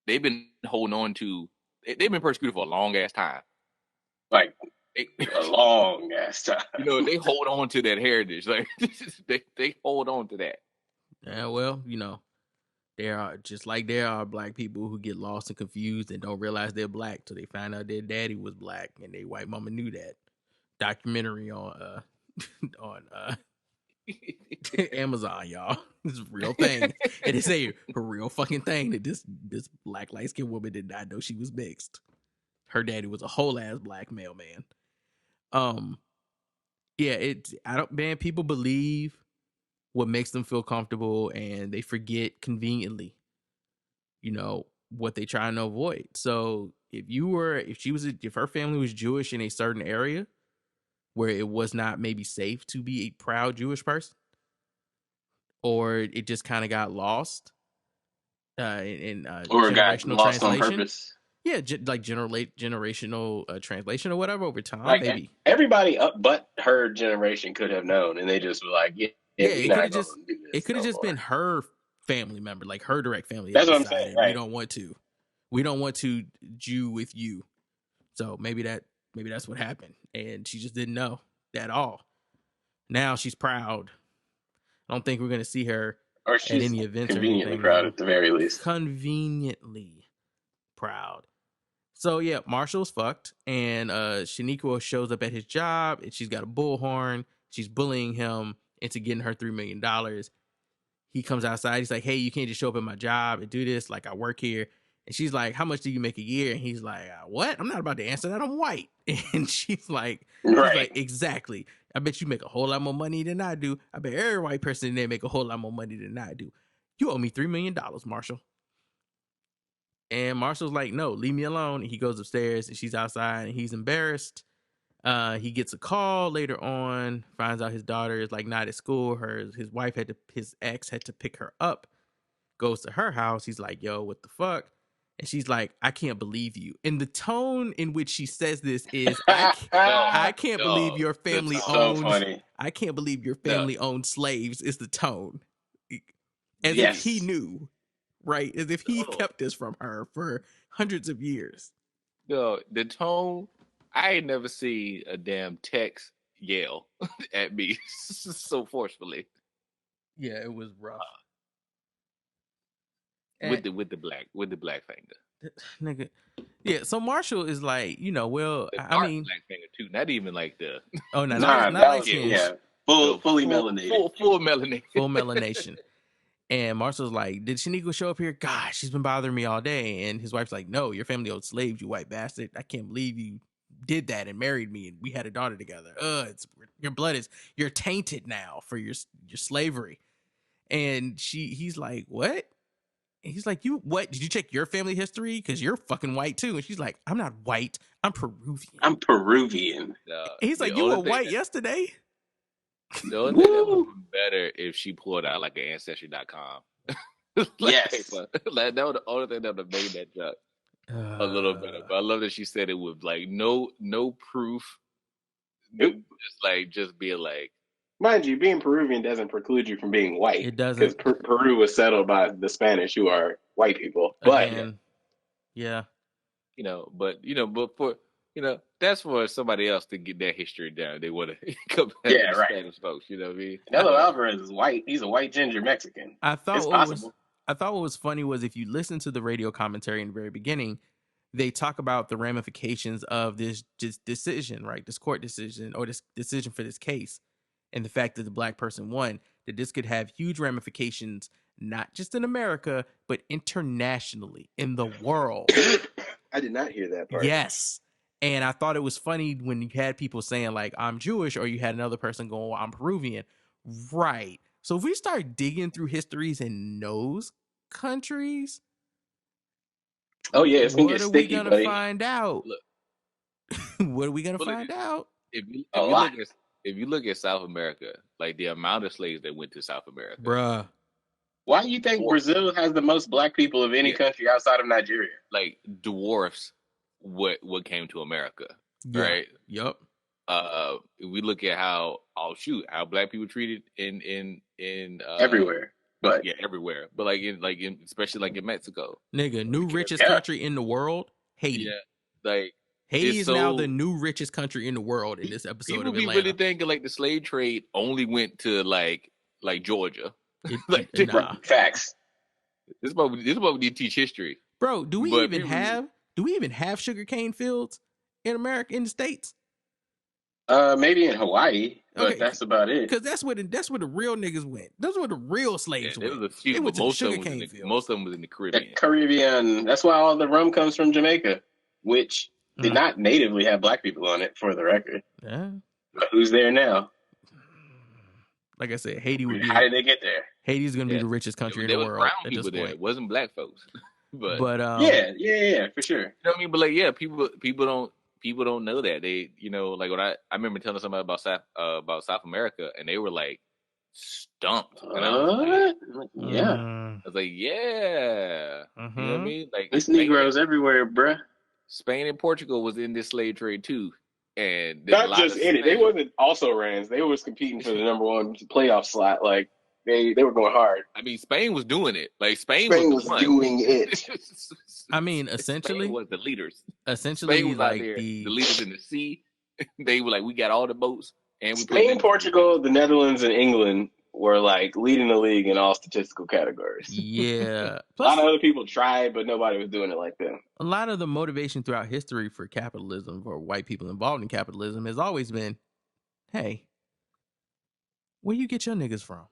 they've been holding on to. They've been persecuted for a long ass time. Like a long ass time. You know, they hold on to that heritage. Like they hold on to that. Yeah, well, there are black people who get lost and confused and don't realize they're black till they find out their daddy was black and their white mama knew that. Documentary on on Amazon, y'all. It's a real thing. And it's a real fucking thing that this black light skinned woman did not know she was mixed. Her daddy was a whole ass black mailman. Yeah, people believe what makes them feel comfortable and they forget conveniently, what they trying to avoid. So if her family was Jewish in a certain area where it was not maybe safe to be a proud Jewish person, or it just kind of got lost in or got generational lost on translation. purpose. Yeah, generational translation or whatever over time, Like maybe. everybody up but her generation could have known, and they just were like, "Yeah, it could have just been her family member, like her direct family. That's what I'm saying. Right? We don't want to Jew with you. So maybe that's what happened, and she just didn't know at all. Now she's proud. I don't think we're gonna see her or at any events or conveniently anything. Proud at the very least. Conveniently proud. So yeah, Marshall's fucked, and Shaniqua shows up at his job, and she's got a bullhorn. She's bullying him into getting her $3 million. He comes outside. He's like, "Hey, you can't just show up at my job and do this. Like, I work here." And she's like, "How much do you make a year?" And he's like, "What? I'm not about to answer that. I'm white." And she's like, "Exactly. I bet you make a whole lot more money than I do. I bet every white person in there make a whole lot more money than I do. You owe me $3 million, Marshall." And Marshall's like, "No, leave me alone." And he goes upstairs, and she's outside, and he's embarrassed. He gets a call later on, finds out his daughter is like not at school. His ex had to pick her up. Goes to her house. He's like, "Yo, what the fuck?" And she's like, "I can't believe you." And the tone in which she says this is, I can't believe your family owns. So funny. I can't believe your family owns slaves. Is the tone, as if he knew, right? As if he kept this from her for hundreds of years. No, the tone. I ain't never seen a damn text yell at me so forcefully. Yeah, it was rough. With the black finger, nigga. Yeah, so Marshall is like, well, I mean, black finger too. Not even like the. Oh no, not like fully melanated, full melanation, full melanation. And Marshall's like, "Did Shaniqua show up here? Gosh, she's been bothering me all day." And his wife's like, "No, your family owed slaves, you white bastard. I can't believe you did that and married me and we had a daughter together. You're tainted now for your slavery." And he's like, "What?" And he's like, "You what? Did you check your family history? Because you're fucking white too." And she's like, "I'm not white. I'm Peruvian." He's like, "You were white yesterday." The only thing that would be better if she pulled out like an Ancestry.com. Yes. Like, that was the only thing that would have made that joke a little better. But I love that she said it with like no proof. Just being like. Mind you, being Peruvian doesn't preclude you from being white. It doesn't. Because Peru was settled by the Spanish, who are white people. But yeah. But for that's for somebody else to get that history down. They want to come back to the Spanish folks. You know what I mean? Canelo Alvarez is white. He's a white ginger Mexican. I thought what was funny was if you listen to the radio commentary in the very beginning, they talk about the ramifications of this decision, right? This court decision or this decision for this case. And the fact that the black person won, that this could have huge ramifications, not just in America, but internationally in the world. I did not hear that part. Yes. And I thought it was funny when you had people saying like, "I'm Jewish," or you had another person going, "Well, I'm Peruvian." Right. So if we start digging through histories in those countries, oh yeah, it's gonna get sticky, buddy. What are we gonna find out? What are we gonna find out? If you look at South America, like the amount of slaves that went to South America, bruh. Why do you think Brazil has the most black people of any country outside of Nigeria? Like dwarfs what came to America, right? Yep. If we look at how black people treated in everywhere. But yeah, everywhere. But like in especially like in Mexico. Nigga, new richest country in the world, Haiti. Yeah, like Haiti it's is now so the new richest country in the world in this episode people of be Atlanta. really thinking like the slave trade only went to like Georgia. Like, Nah. facts. This is what we need to teach history. Bro, do we But even have sugarcane fields in America, in the States? Maybe in Hawaii, but Okay, that's about it. Because that's where the real niggas went. Those were the real slaves There went. was a few, They went but to the most of sugarcane them fields. most of them was in the The Caribbean. Caribbean. That's why all the rum comes from Jamaica, which did not natively have black people on it, for the record. Yeah. But who's there now? Like I said, Haiti would be. How did they get there? Haiti's gonna be the richest country in the There was world brown at people this there. point. It wasn't black folks. But Yeah, for sure. you know what I mean? But like, yeah, people don't know that. They, like when I remember telling somebody about South America, and they were like stumped. And I was like, yeah. You know what I mean? Like, there's Negroes everywhere, bruh. Spain and Portugal was in this slave trade too, and not just in it. They wasn't also rans. They was competing for the number one playoff slot. Like they were going hard. I mean, Spain was doing it. Like Spain was doing it. I mean, essentially, Spain was the leaders. Essentially, Spain was like out there, the leaders in the sea. They were like, we got all the boats, and we Spain, Portugal, the Netherlands, and England were like leading the league in all statistical categories. Yeah. Plus, a lot of other people tried, but nobody was doing it like them. A lot of the motivation throughout history for capitalism, for white people involved in capitalism, has always been, hey, where you get your niggas from?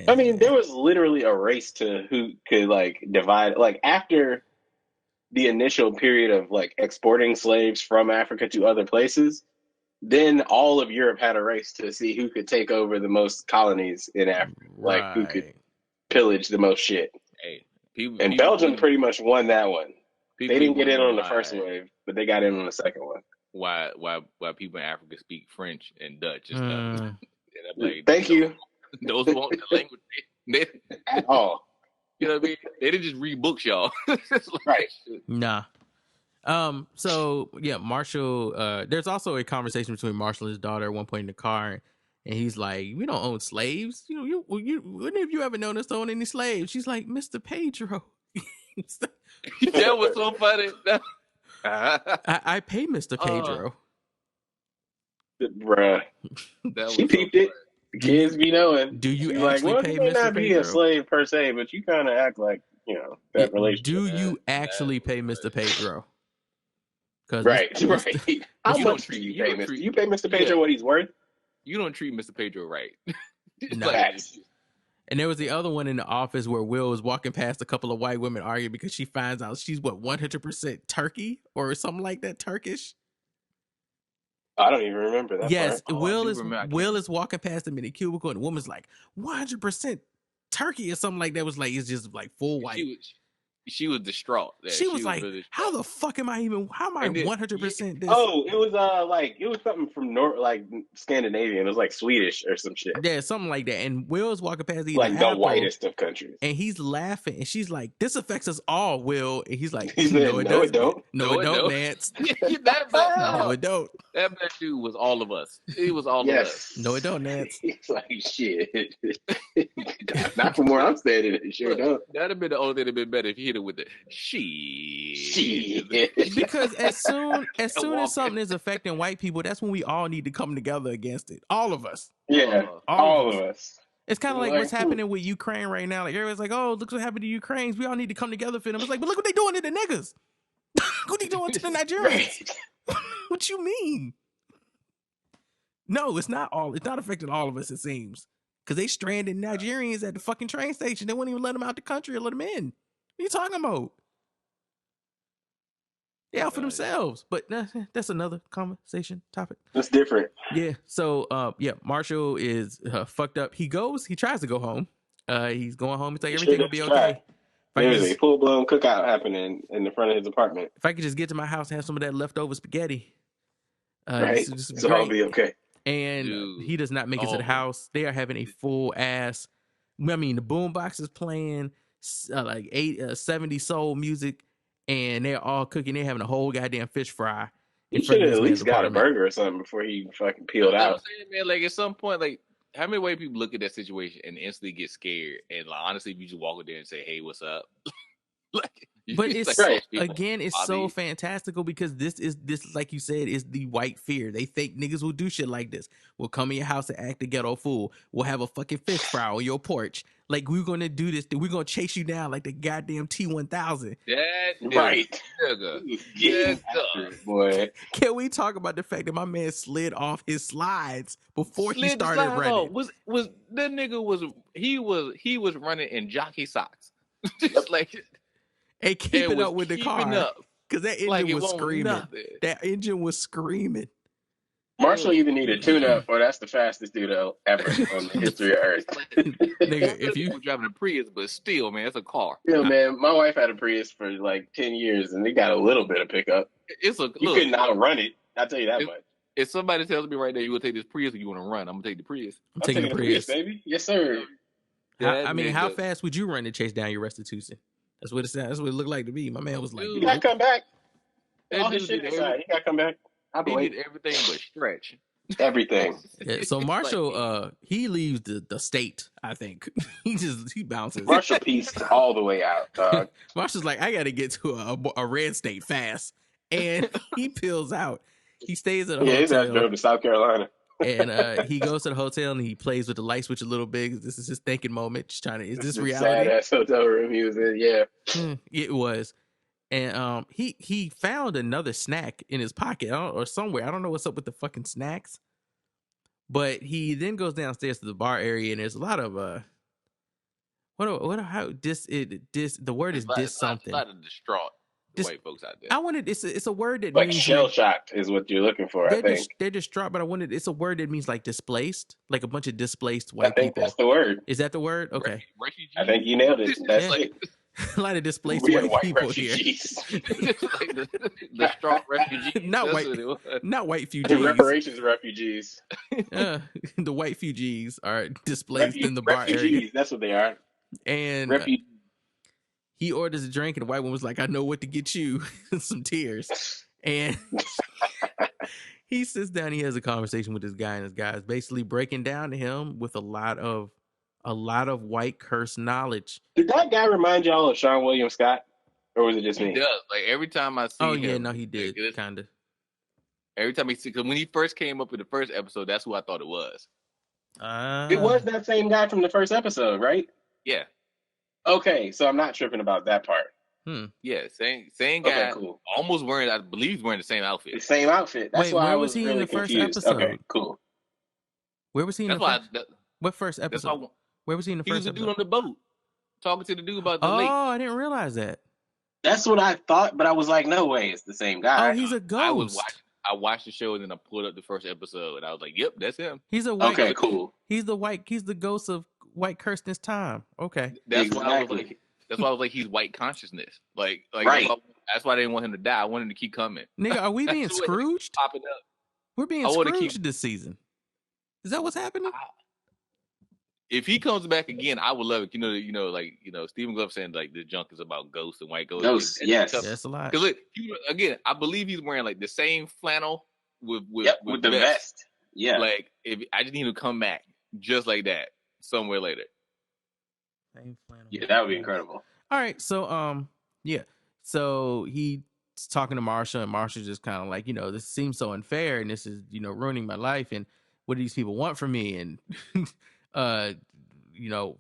I mean, there was literally a race to who could like divide. Like after the initial period of like exporting slaves from Africa to other places, then all of Europe had a race to see who could take over the most colonies in Africa, like who could pillage the most shit. Hey, and Belgium pretty much won that one. They didn't get in on the first wave, but they got in on the second one. Why people in Africa speak French and Dutch and stuff? And I'm like, thank you. Those weren't the language at all. You know what I mean? They didn't just read books, y'all. Right. Nah. So yeah, Marshall. There's also a conversation between Marshall and his daughter at one point in the car, and he's like, "We don't own slaves. You when have you ever known us to own any slaves?" She's like, "Mr. Pedro." That was so funny. I pay Mr. Pedro. Bruh. She peeped it. The kids be knowing. Do you actually pay you may Mr. not be Pedro? a slave per se, but you kind of act like, that relationship. Do you actually pay Mr. Pedro? Right. How much do you pay Mr. You pay Mr. Pedro what he's worth? You don't treat Mr. Pedro right. No. And there was the other one in the office where Will was walking past a couple of white women arguing because she finds out she's 100% Turkey or something like that, Turkish. I don't even remember that. Yes, part. Will is walking past them in a cubicle, and the woman's like 100% Turkey or something like that. Was like it's just like full white. She was distraught. She was like, really "How the fuck am I even? How am I 100% this?" Oh, it was something from Scandinavian. It was like Swedish or some shit. Yeah, something like that. And Will's walking past like the whitest of countries, and he's laughing, and she's like, "This affects us all, Will." And he's like, "No, it don't. No, it don't, Nance. No, it don't. That black dude was all of us. He was all of us. No, it don't, Nance. He's like, shit. Not from where I'm standing. It sure don't. That'd have been the only thing that'd been better if you hit it with the she. Because as soon as something is affecting white people, that's when we all need to come together against it. All of us. Yeah, all of us. It's kind of like what's happening with Ukraine right now. Like everybody's like, "Oh, look what happened to Ukrainians. We all need to come together for them." It's like, but look what they doing to the niggas. What they doing to the Nigerians? What you mean? No, it's not affecting all of us. It seems because they stranded Nigerians at the fucking train station. They wouldn't even let them out the country or let them in. What are you talking about? They out for themselves, but that's another conversation topic. That's different. Yeah. So, Marshall is fucked up. He tries to go home. He's going home. He's like, everything will be okay. There's a full-blown cookout happening in the front of his apartment. If I could just get to my house and have some of that leftover spaghetti. Right. So I'll be okay. And he does not make it to the house. They are having a full ass. I mean, the boombox is playing like 70 soul music, and they're all cooking. They're having a whole goddamn fish He should have at least got a burger or something before he fucking peeled out. I'm saying, man, like at some point, like how many white people look at that situation and instantly get scared? And like, honestly, if you just walk in there and say, "Hey, what's up?" like, But it's like, so, Right. again, it's so Bobby. fantastical because this, like you said, is the white fear. They think niggas will do shit like this. We'll come in your house and act a ghetto fool. We'll have a fucking fish fry on your porch. Like, we're gonna do this. We're gonna chase you down like the goddamn T-1000. That Right. nigga. Get Nigga. after it, boy. Can we talk about the fact that my man slid off his slides before he Slid the started slide running? off. Was that nigga was running in jockey socks, just like And keeping was up with the keeping car. up. Because that engine Like it was won't screaming. nothing. That engine was screaming. Marshall either need a tune-up or that's the fastest dude ever on the history of Earth. Nigga, if you were driving a Prius, but still, man, it's a car. Yo, man, my wife had a Prius for like 10 years and it got a little bit of pickup. It's a You couldn't outrun it. I'll tell you that much. If somebody tells me right now you will take this Prius or you want to run, I'm gonna take the Prius. I'm taking the Prius, baby. Yes, sir. How fast would you run to chase down your restitution? That's what it sounds. That's what it looked like to me. My man was like, He got to come back. That All his dude shit did inside. He got to come back. He did everything but stretch. Everything. Yeah, so Marshall, he leaves the state. I think he bounces. Marshall pieced all the way out, dog. Marshall's like, I got to get to a red state fast, and he peels out. He stays at a He's hotel. drove to South Carolina. And he goes to the hotel and he plays with the light switch a little bit. This is his thinking moment. Just trying to, is this reality? Sad ass hotel room he was in. Yeah, it was. And he found another snack in his pocket or somewhere. I don't know what's up with the fucking snacks. But he then goes downstairs to the bar area and there's a lot of the word is dis something. A lot of distraught white folks out there. I wanted it's a word that like means shell shocked is what you're looking for. I think they're distraught, but it's a word that means like displaced, like a bunch of displaced white people. I think people. that's the word. Is that the word? Okay. Refugees. I think you nailed it. That's it. A lot of displaced We are white white people refugees. here. Like the distraught refugees. Not That's white, what it was. not white fugees. Reparations refugees. The white fugees are displaced in the bar refugees, area. that's what they are. And he orders a drink, and the white woman was like, "I know what to get you." Some tears, and he sits down. He has a conversation with this guy, and this guy is basically breaking down to him with a lot of white curse knowledge. Did that guy remind y'all of Sean William Scott, or was it just me? He does. Like every time I see him. Oh yeah, no, he did kind of. Every time because when he first came up in the first episode, that's who I thought it was. It was that same guy from the first episode, right? Yeah. Okay, so I'm not tripping about that part. Yeah, same guy. Okay, cool. Almost wearing, I believe he's wearing the same outfit. The same outfit. That's why I was he really in the first confused. episode? Okay, cool. Where was he in what first episode? Where was he in the first episode? He was the dude on the boat, talking to the dude about the lake. Oh, I didn't realize that. That's what I thought, but I was like, no way, it's the same guy. Oh, he's a ghost. I watched the show and then I pulled up the first episode and I was like, "Yep, that's him." He's a white. Okay, cool. He's the ghost of white Kirsten's time. Okay, that's why I was like, that's why I was like, he's white consciousness. Like right. That's why I didn't want him to die. I wanted him to keep coming. Nigga, are we being Scrooged? Popping up. We're being Scrooged this season. Is that what's happening? If he comes back again, I would love it. Like Stephen Glover saying like the junk is about ghosts and white ghosts. Ghosts, yes, that's a lot. Because look, again, I believe he's wearing like the same flannel with the vest. Yeah, like if I just need him to come back just like that somewhere later. Same flannel. Yeah, that would be incredible. All right, so yeah, so he's talking to Marsha, and Marsha's just kind of like, this seems so unfair, and this is ruining my life, and what do these people want from me, and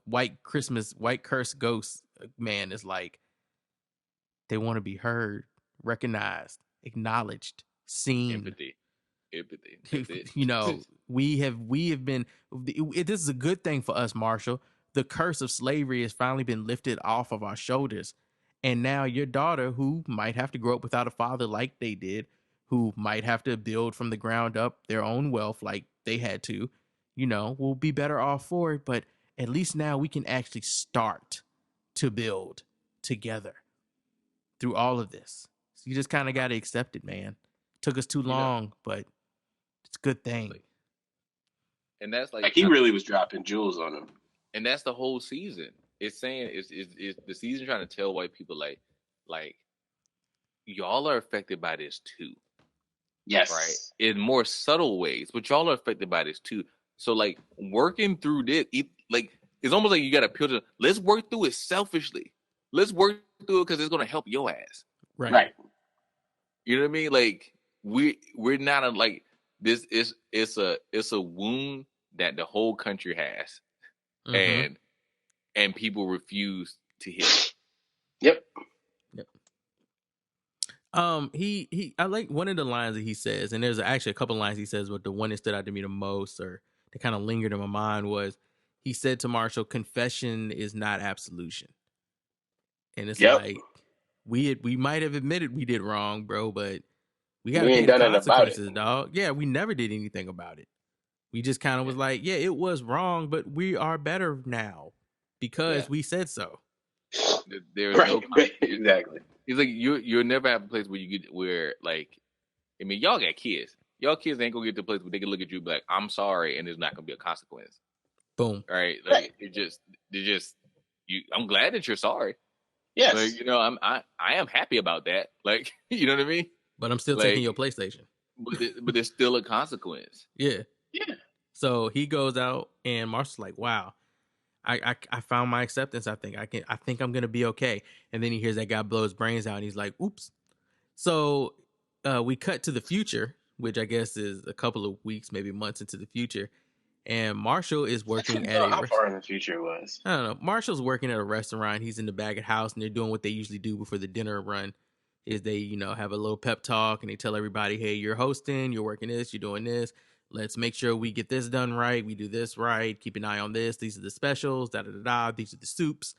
white curse ghost man is like, they want to be heard, recognized, acknowledged, seen. Empathy. We have been. This is a good thing for us, Marshall. The curse of slavery has finally been lifted off of our shoulders, and now your daughter, who might have to grow up without a father like they did, who might have to build from the ground up their own wealth like they had to, will be better off for it. But at least now we can actually start to build together through all of this. So you just kind of got to accept it, man. Took us too long, but it's a good thing. And that's like he really was dropping jewels on him. And that's the whole season. It's saying it's the season trying to tell white people like y'all are affected by this too. Yes. Right. In more subtle ways, but y'all are affected by this too. So like working through this, like it's almost like you got to peel it. Let's work through it selfishly. Let's work through it because it's gonna help your ass. Right. You know what I mean? Like we're not like this. It's a wound that the whole country has, and people refuse to heal. Yep. I like one of the lines that he says, and there's actually a couple lines he says, but the one that stood out to me the most, or that kind of lingered in my mind, was he said to Marshall, "Confession is not absolution." And it's like we might have admitted we did wrong, bro, but we got to pay the consequences, dog. Yeah, we never did anything about it. We just kind of was like, yeah, it was wrong, but we are better now because we said so. There's no exactly. He's like, you'll never have a place where you get where like, I mean, y'all got kids. Y'all kids ain't gonna get to a place where they can look at you and be like, I'm sorry, and there's not gonna be a consequence. Boom. Right? Like they just you. I'm glad that you're sorry. Yes. Like, you know, I am happy about that. Like, you know what I mean? But I'm still taking your PlayStation. But there's still a consequence. Yeah. So he goes out, and Marshall's like, wow. I found my acceptance. I think I'm gonna be okay. And then he hears that guy blow his brains out, and he's like, "Oops." So we cut to the future, which I guess is a couple of weeks, maybe months into the future. And Marshall is working at how far in the future it was. I don't know. Marshall's working at a restaurant. He's in the back of the house, and they're doing what they usually do before the dinner run. Is they have a little pep talk, and they tell everybody, "Hey, you're hosting. You're working this. You're doing this. Let's make sure we get this done right. We do this right. Keep an eye on this. These are the specials. Da da da da. These are the soups."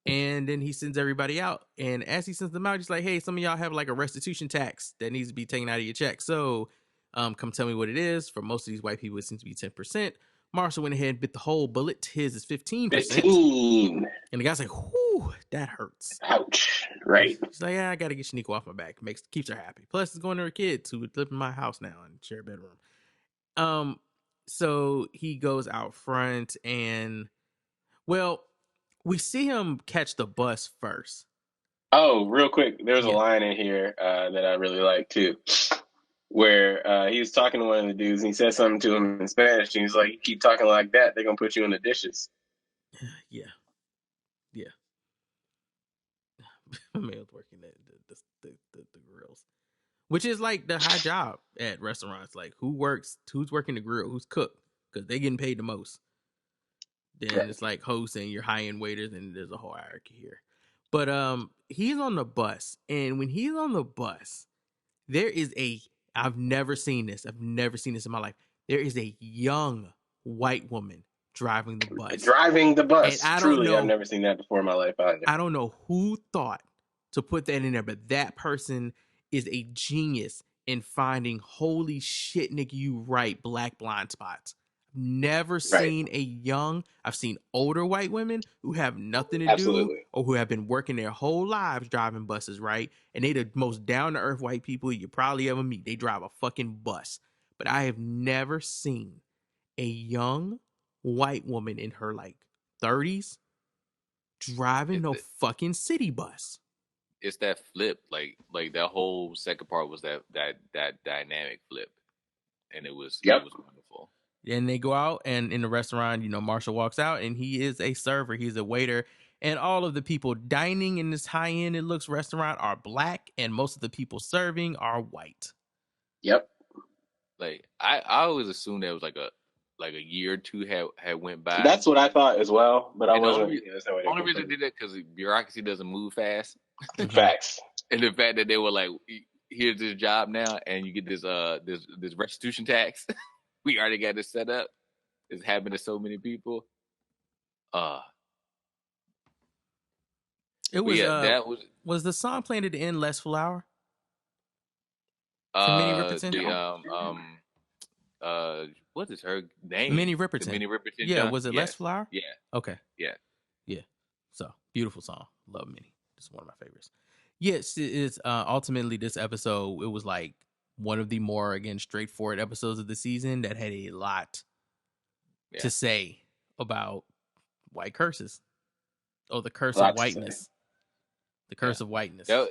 And then he sends everybody out. And as he sends them out, he's like, "Hey, some of y'all have like a restitution tax that needs to be taken out of your check. So come tell me what it is." For most of these white people, it seems to be 10%. Marshall went ahead and bit the whole bullet. His is 15%. 15. And the guy's like, whoo, that hurts. Ouch. Right. She's like, yeah, I got to get Shaniqua off my back. Keeps her happy. Plus, it's going to her kids who would live in my house now and share a bedroom. So he goes out front and, well, we see him catch the bus first. Oh, real quick. There's a line in here that I really like too, where he was talking to one of the dudes and he said something to him in Spanish. And he's like, "You keep talking like that, they're going to put you in the dishes." Yeah. My man was working at the grills, which is like the high job at restaurants. Like who's working the grill, who's cook, because they getting paid the most. Then it's like hosts and your high end waiters, and there's a whole hierarchy here. But he's on the bus, and when he's on the bus, there is I've never seen this in my life. There is a young white woman driving the bus. And Truly, I've never seen that before in my life either. I don't know who thought to put that in there, but that person is a genius in finding, holy shit, nigga, you right, black blind spots. Never seen I've seen older white women who have nothing to do or who have been working their whole lives driving buses, right? And they the most down-to-earth white people you probably ever meet. They drive a fucking bus. But I have never seen a young white woman in her like 30s driving no fucking city bus. It's that flip, like that whole second part was that dynamic flip, and it was wonderful. And they go out, and in the restaurant, Marshall walks out, and he is a server. He's a waiter, and all of the people dining in this high-end, it looks, restaurant are black, and most of the people serving are white. Yep. Like I always assumed that was like a year or two had went by. That's what I thought as well, but I wasn't. The only reason I did that because bureaucracy doesn't move fast. Facts. And the fact that they were like, "Here's this job now, and you get this restitution tax." We already got this set up. It's happened to so many people. It was was the song playing at the end "Less Flower"? Minnie Riperton. What is her name? Minnie Riperton. Minnie Riperton. Yeah, was it "Less Flower"? Yeah. Okay. Yeah. So beautiful song. Love Minnie. It's one of my favorites. Yes, it's ultimately this episode. It was like one of the more, again, straightforward episodes of the season that had a lot to say about white curses. Oh, the curse of whiteness. The curse of whiteness. That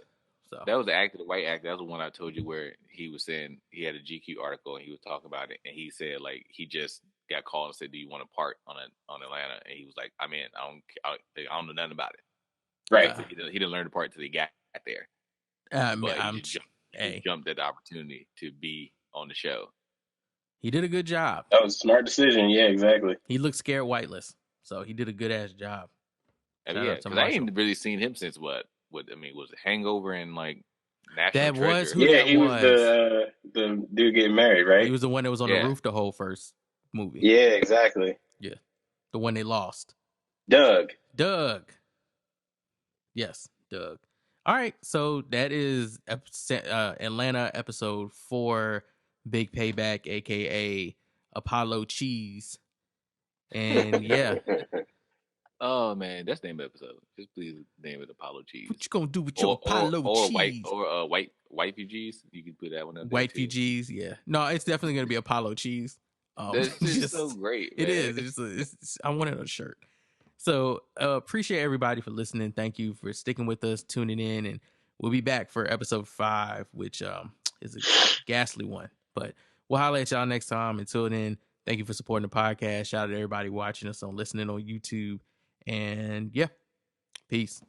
was the actor, the white actor. That was the one I told you where he was saying he had a GQ article and he was talking about it. And he said, like, he just got called and said, "Do you want to part on Atlanta?" And he was like, "I'm in. I don't know nothing about it." Right. So he didn't learn the part until he got there. But he just jumped at the opportunity to be on the show. He did a good job. That was a smart decision. Yeah, exactly. He looked scared whiteless, so he did a good ass job. I mean, because I ain't really seen him since what? Was it Hangover and like National That Treasure? was who that he was the dude getting married, right? He was the one that was on the roof the whole first movie. Yeah, exactly. Yeah, the one they lost. Doug. Yes, Doug. All right, so that is Atlanta episode 4, Big Payback, aka Apolo-Cheese, and yeah. Oh man, that's the name of the episode. Just please name it Apolo-Cheese. What you gonna do with your Apolo-Cheese? Or white refugees? You can put that one up. White refugees, yeah. No, it's definitely gonna be Apolo-Cheese. That's just so great. Man. It is. I want it on a shirt. So appreciate everybody for listening. Thank you for sticking with us, tuning in, and we'll be back for episode 5, which is a ghastly one. But we'll holler at y'all next time. Until then, thank you for supporting the podcast. Shout out to everybody watching us listening on YouTube. And yeah, peace.